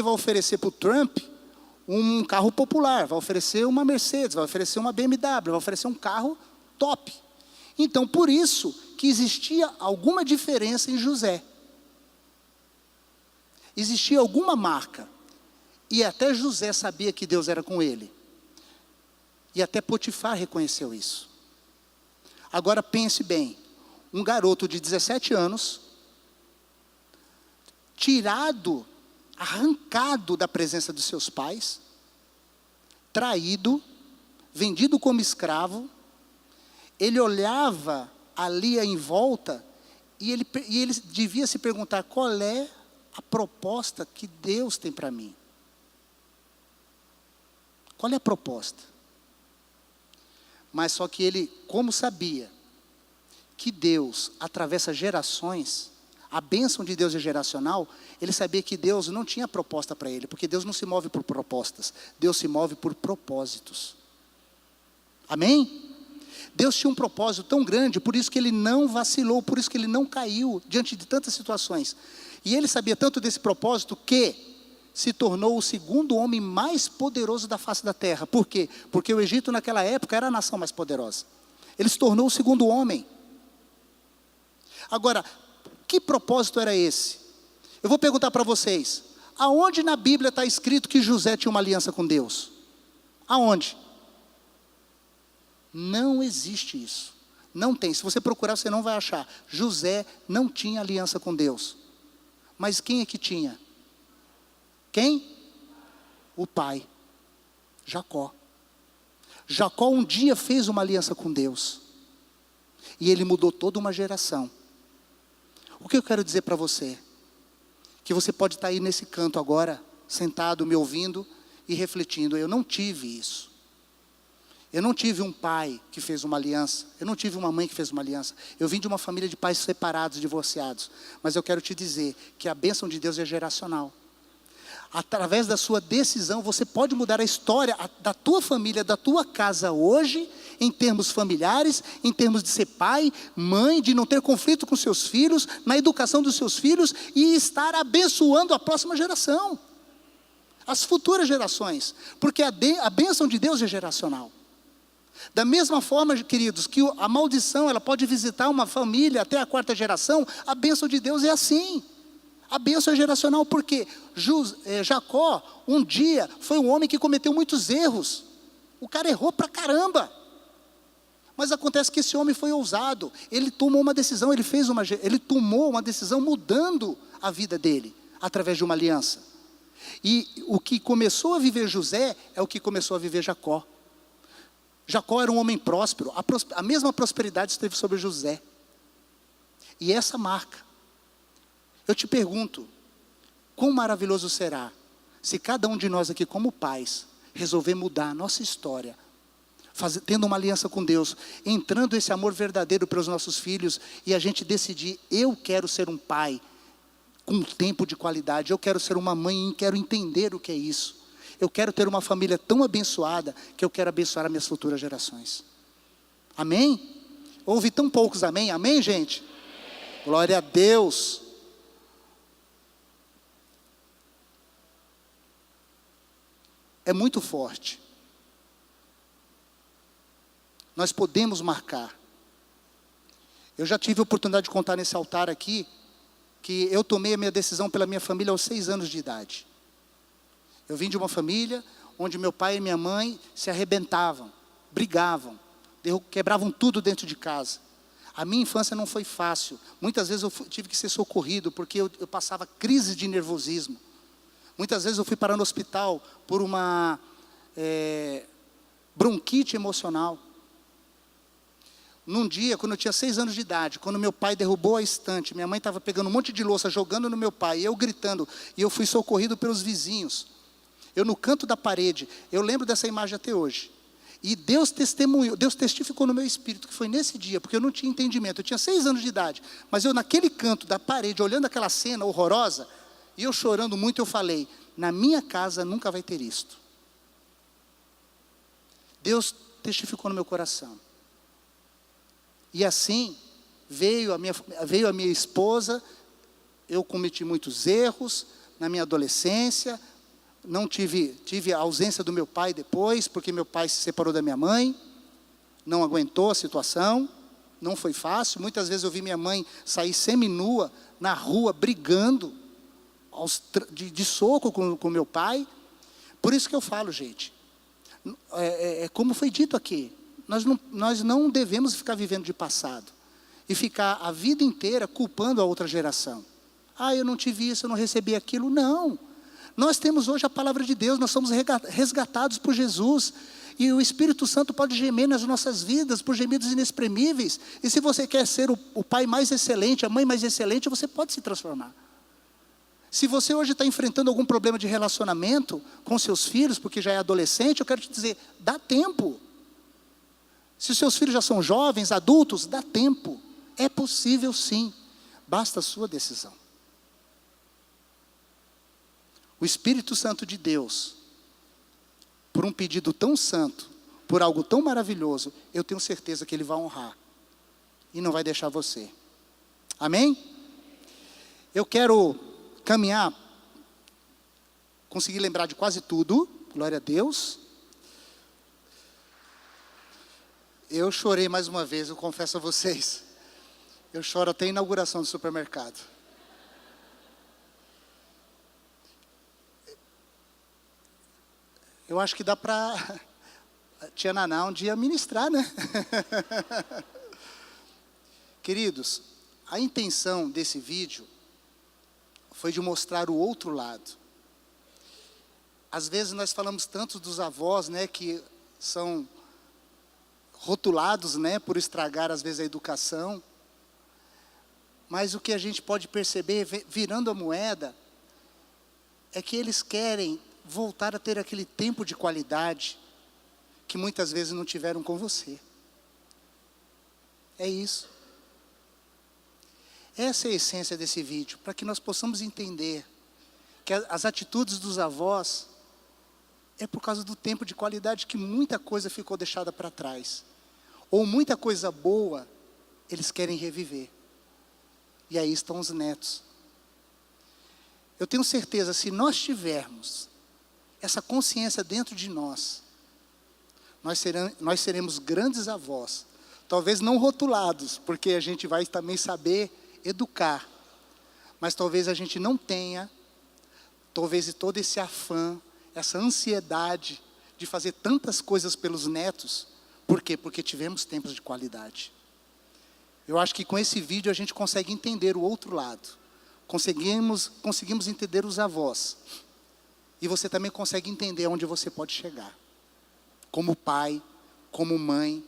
oferecer para o Trump um carro popular, vai oferecer uma Mercedes, vai oferecer uma BMW, vai oferecer um carro top. Então, por isso que existia alguma diferença em José. Existia alguma marca. E até José sabia que Deus era com ele. E até Potifar reconheceu isso. Agora pense bem, um garoto de 17 anos, tirado, arrancado da presença dos seus pais, traído, vendido como escravo, ele olhava ali em volta e ele devia se perguntar: qual é a proposta que Deus tem para mim? Qual é a proposta? Mas só que ele, como sabia que Deus atravessa gerações, a bênção de Deus é geracional, ele sabia que Deus não tinha proposta para ele, porque Deus não se move por propostas, Deus se move por propósitos. Amém? Deus tinha um propósito tão grande, por isso que ele não vacilou, por isso que ele não caiu diante de tantas situações. E ele sabia tanto desse propósito que se tornou o segundo homem mais poderoso da face da terra. Por quê? Porque o Egito naquela época era a nação mais poderosa. Ele se tornou o segundo homem. Agora, que propósito era esse? Eu vou perguntar para vocês: aonde na Bíblia está escrito que José tinha uma aliança com Deus? Aonde? Não existe isso. Não tem. Se você procurar, você não vai achar. José não tinha aliança com Deus. Mas quem é que tinha? Quem? O pai, Jacó. Jacó um dia fez uma aliança com Deus. E ele mudou toda uma geração. O que eu quero dizer para você? Que você pode estar aí nesse canto agora, sentado, me ouvindo e refletindo: eu não tive isso. Eu não tive um pai que fez uma aliança. Eu não tive uma mãe que fez uma aliança. Eu vim de uma família de pais separados, divorciados. Mas eu quero te dizer que a bênção de Deus é geracional. Através da sua decisão, você pode mudar a história da tua família, da tua casa hoje, em termos familiares, em termos de ser pai, mãe, de não ter conflito com seus filhos, na educação dos seus filhos e estar abençoando a próxima geração, as futuras gerações, porque a bênção de Deus é geracional. Da mesma forma, queridos, que a maldição ela pode visitar uma família até a 4ª geração, a bênção de Deus é assim. A bênção é geracional porque Jacó, um dia, foi um homem que cometeu muitos erros. O cara errou pra caramba. Mas acontece que esse homem foi ousado. Ele tomou uma decisão, ele tomou uma decisão mudando a vida dele, através de uma aliança. E o que começou a viver José, é o que começou a viver Jacó. Jacó era um homem próspero, a mesma prosperidade esteve sobre José. E essa marca, eu te pergunto, quão maravilhoso será se cada um de nós aqui como pais resolver mudar a nossa história, tendo uma aliança com Deus, entrando esse amor verdadeiro para os nossos filhos e a gente decidir: eu quero ser um pai com tempo de qualidade, eu quero ser uma mãe e quero entender o que é isso. Eu quero ter uma família tão abençoada que eu quero abençoar as minhas futuras gerações. Amém? Houve tão poucos amém? Amém, gente? Amém. Glória a Deus. É muito forte. Nós podemos marcar. Eu já tive a oportunidade de contar nesse altar aqui, que eu tomei a minha decisão pela minha família aos 6 anos de idade. Eu vim de uma família onde meu pai e minha mãe se arrebentavam, brigavam, quebravam tudo dentro de casa. A minha infância não foi fácil. Muitas vezes eu tive que ser socorrido, porque eu passava crise de nervosismo. Muitas vezes eu fui parar no hospital por uma bronquite emocional. Num dia, quando eu tinha 6 anos de idade, quando meu pai derrubou a estante, minha mãe estava pegando um monte de louça, jogando no meu pai, e eu gritando, e eu fui socorrido pelos vizinhos. Eu no canto da parede, eu lembro dessa imagem até hoje. E Deus testificou no meu espírito que foi nesse dia, porque eu não tinha entendimento, eu tinha 6 anos de idade, mas eu naquele canto da parede, olhando aquela cena horrorosa, e eu chorando muito, eu falei, na minha casa nunca vai ter isto. Deus testificou no meu coração. E assim, veio a minha esposa, eu cometi muitos erros na minha adolescência, não tive a ausência do meu pai depois, porque meu pai se separou da minha mãe, não aguentou a situação, não foi fácil. Muitas vezes eu vi minha mãe sair seminua na rua, brigando, de soco com meu pai. Por isso que eu falo, gente, como foi dito aqui, nós não devemos ficar vivendo de passado, e ficar a vida inteira culpando a outra geração. Eu não tive isso, eu não recebi aquilo. Não. Nós temos hoje a palavra de Deus, nós somos resgatados por Jesus, e o Espírito Santo pode gemer nas nossas vidas, por gemidos inexprimíveis, e se você quer ser o pai mais excelente, a mãe mais excelente, você pode se transformar. Se você hoje está enfrentando algum problema de relacionamento com seus filhos, porque já é adolescente, eu quero te dizer, dá tempo. Se os seus filhos já são jovens, adultos, dá tempo. É possível sim, basta a sua decisão. O Espírito Santo de Deus, por um pedido tão santo, por algo tão maravilhoso, eu tenho certeza que Ele vai honrar. E não vai deixar você. Amém? Eu quero caminhar, consegui lembrar de quase tudo, glória a Deus. Eu chorei mais uma vez, eu confesso a vocês. Eu choro até a inauguração do supermercado. Eu acho que dá para tia Naná um dia ministrar, né? Queridos, a intenção desse vídeo foi de mostrar o outro lado. Às vezes nós falamos tanto dos avós, né, que são rotulados, né, por estragar às vezes a educação. Mas o que a gente pode perceber, virando a moeda, é que eles querem voltar a ter aquele tempo de qualidade que muitas vezes não tiveram com você. É isso. Essa é a essência desse vídeo, para que nós possamos entender que as atitudes dos avós é por causa do tempo de qualidade que muita coisa ficou deixada para trás. Ou muita coisa boa, eles querem reviver. E aí estão os netos. Eu tenho certeza, se nós tivermos essa consciência dentro de nós seremos grandes avós. Talvez não rotulados, porque a gente vai também saber educar. Mas talvez a gente não tenha, talvez todo esse afã, essa ansiedade de fazer tantas coisas pelos netos. Por quê? Porque tivemos tempos de qualidade. Eu acho que com esse vídeo a gente consegue entender o outro lado. Conseguimos entender os avós. E você também consegue entender onde você pode chegar. Como pai, como mãe,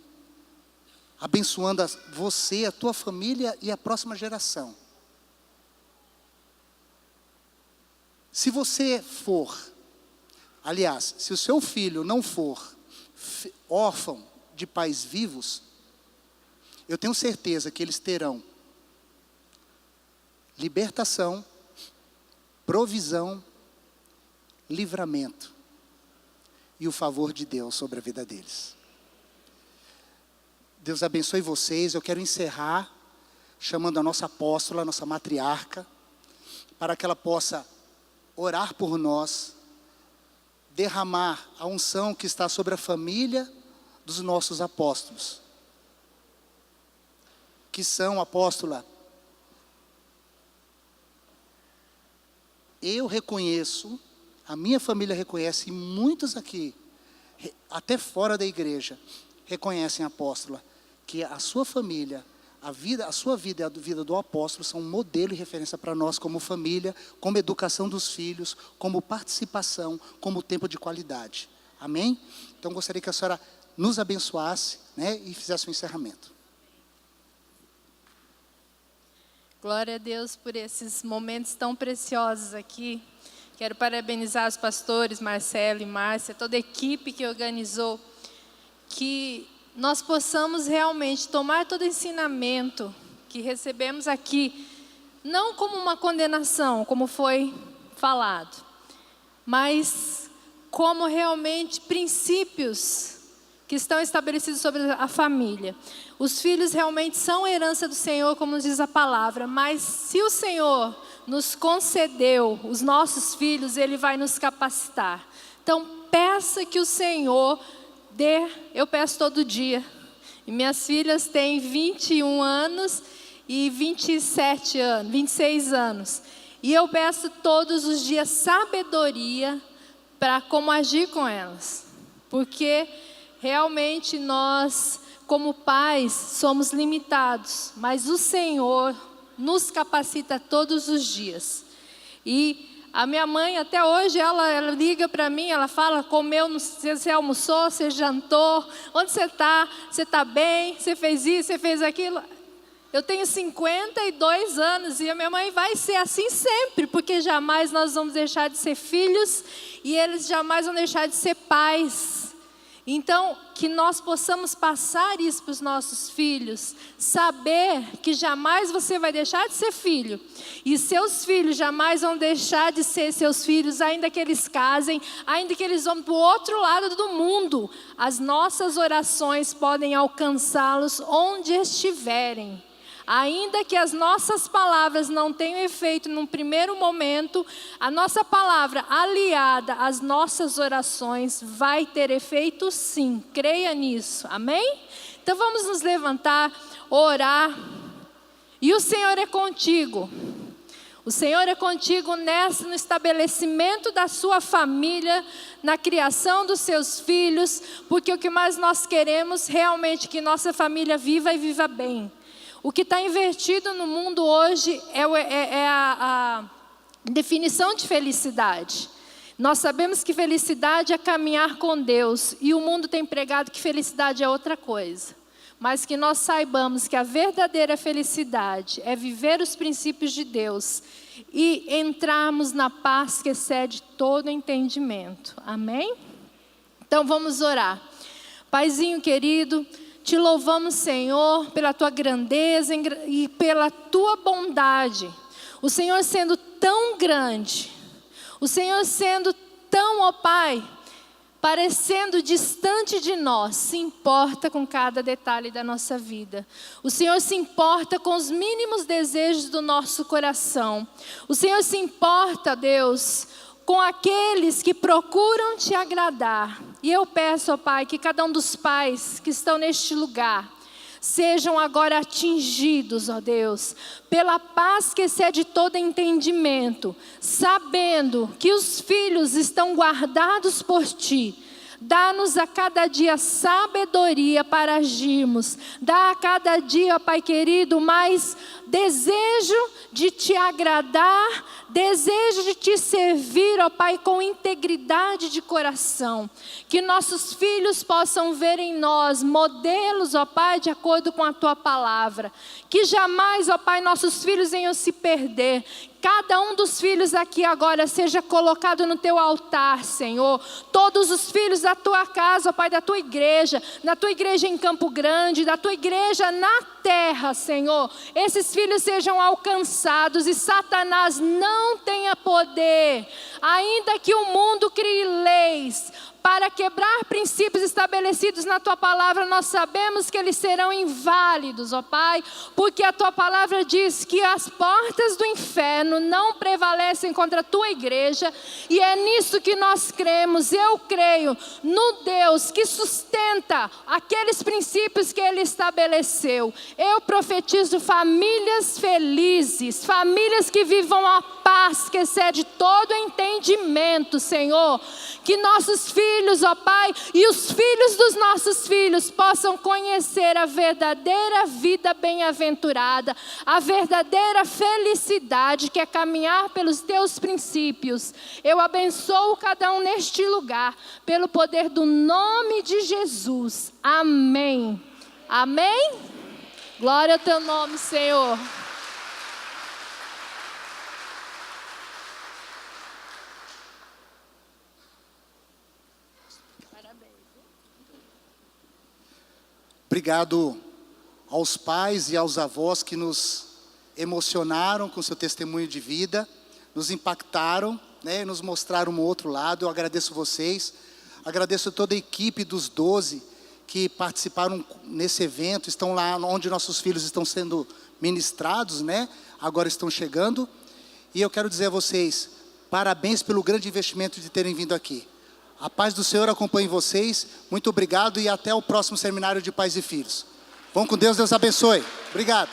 abençoando você, a tua família e a próxima geração. Se você for, aliás, se o seu filho não for órfão de pais vivos, eu tenho certeza que eles terão libertação, provisão, livramento e o favor de Deus sobre a vida deles. Deus abençoe vocês. Eu quero encerrar chamando a nossa apóstola, a nossa matriarca, para que ela possa orar por nós, derramar a unção que está sobre a família dos nossos apóstolos, que são, apóstola, eu reconheço, a minha família reconhece, e muitos aqui, até fora da igreja, reconhecem, apóstola, que a sua família, a sua vida e a vida do apóstolo são um modelo e referência para nós como família, como educação dos filhos, como participação, como tempo de qualidade. Amém? Então gostaria que a senhora nos abençoasse, né, e fizesse um encerramento. Glória a Deus por esses momentos tão preciosos aqui. Quero parabenizar os pastores, Marcelo e Márcia, toda a equipe que organizou, que nós possamos realmente tomar todo o ensinamento que recebemos aqui, não como uma condenação, como foi falado, mas como realmente princípios que estão estabelecidos sobre a família. Os filhos realmente são herança do Senhor, como diz a palavra, mas se o Senhor nos concedeu os nossos filhos, Ele vai nos capacitar. Então, peça que o Senhor dê, eu peço todo dia. E minhas filhas têm 21 anos e 26 anos. E eu peço todos os dias sabedoria para como agir com elas. Porque realmente nós, como pais, somos limitados, mas o Senhor nos capacita todos os dias. E a minha mãe, até hoje, ela liga para mim, ela fala, comeu, você almoçou, você jantou, onde você está bem, você fez isso, você fez aquilo. Eu tenho 52 anos e a minha mãe vai ser assim sempre, porque jamais nós vamos deixar de ser filhos e eles jamais vão deixar de ser pais. Então, que nós possamos passar isso para os nossos filhos, saber que jamais você vai deixar de ser filho, e seus filhos jamais vão deixar de ser seus filhos, ainda que eles casem, ainda que eles vão para o outro lado do mundo, as nossas orações podem alcançá-los onde estiverem. Ainda que as nossas palavras não tenham efeito num primeiro momento, a nossa palavra aliada às nossas orações vai ter efeito sim, creia nisso, amém? Então vamos nos levantar, orar, e o Senhor é contigo. O Senhor é contigo no estabelecimento da sua família, na criação dos seus filhos, porque o que mais nós queremos realmente é que nossa família viva e viva bem. O que está invertido no mundo hoje é a definição de felicidade. Nós sabemos que felicidade é caminhar com Deus, e o mundo tem pregado que felicidade é outra coisa. Mas que nós saibamos que a verdadeira felicidade é viver os princípios de Deus e entrarmos na paz que excede todo entendimento. Amém? Então vamos orar. Paizinho querido, te louvamos, Senhor, pela Tua grandeza e pela Tua bondade. O Senhor sendo tão grande, o Senhor sendo tão, ó Pai, parecendo distante de nós, se importa com cada detalhe da nossa vida. O Senhor se importa com os mínimos desejos do nosso coração. O Senhor se importa, Deus, com aqueles que procuram te agradar. E eu peço, ó Pai, que cada um dos pais que estão neste lugar sejam agora atingidos, ó Deus, pela paz que excede todo entendimento, sabendo que os filhos estão guardados por Ti. Dá-nos a cada dia sabedoria para agirmos. Dá a cada dia, ó Pai querido, mais desejo de Te agradar, desejo de Te servir, ó Pai, com integridade de coração. Que nossos filhos possam ver em nós modelos, ó Pai, de acordo com a Tua palavra. Que jamais, ó Pai, nossos filhos venham se perder. Cada um dos filhos aqui agora seja colocado no Teu altar, Senhor. Todos os filhos da Tua casa, ó Pai, da Tua igreja, na Tua igreja em Campo Grande, da Tua igreja na terra, Senhor. Esses filhos sejam alcançados e Satanás não tenha poder, ainda que o mundo crie leis para quebrar princípios estabelecidos na Tua palavra. Nós sabemos que eles serão inválidos, ó Pai, porque a Tua palavra diz que as portas do inferno não prevalecem contra a Tua igreja, e é nisso que nós cremos. Eu creio no Deus que sustenta aqueles princípios que Ele estabeleceu. Eu profetizo famílias felizes, famílias que vivam a paz que excede todo entendimento, Senhor. Que nossos filhos, ó Pai, e os filhos dos nossos filhos possam conhecer a verdadeira vida bem-aventurada, a verdadeira felicidade que é caminhar pelos teus princípios. Eu abençoo cada um neste lugar, pelo poder do nome de Jesus. Amém. Amém? Glória ao teu nome, Senhor. Obrigado aos pais e aos avós que nos emocionaram com seu testemunho de vida, nos impactaram, né, nos mostraram um outro lado. Eu agradeço vocês, agradeço toda a equipe dos 12 que participaram nesse evento, estão lá onde nossos filhos estão sendo ministrados, né? Agora estão chegando. E eu quero dizer a vocês, parabéns pelo grande investimento de terem vindo aqui. A paz do Senhor acompanhe vocês. Muito obrigado e até o próximo seminário de pais e filhos. Vão com Deus, Deus abençoe. Obrigado.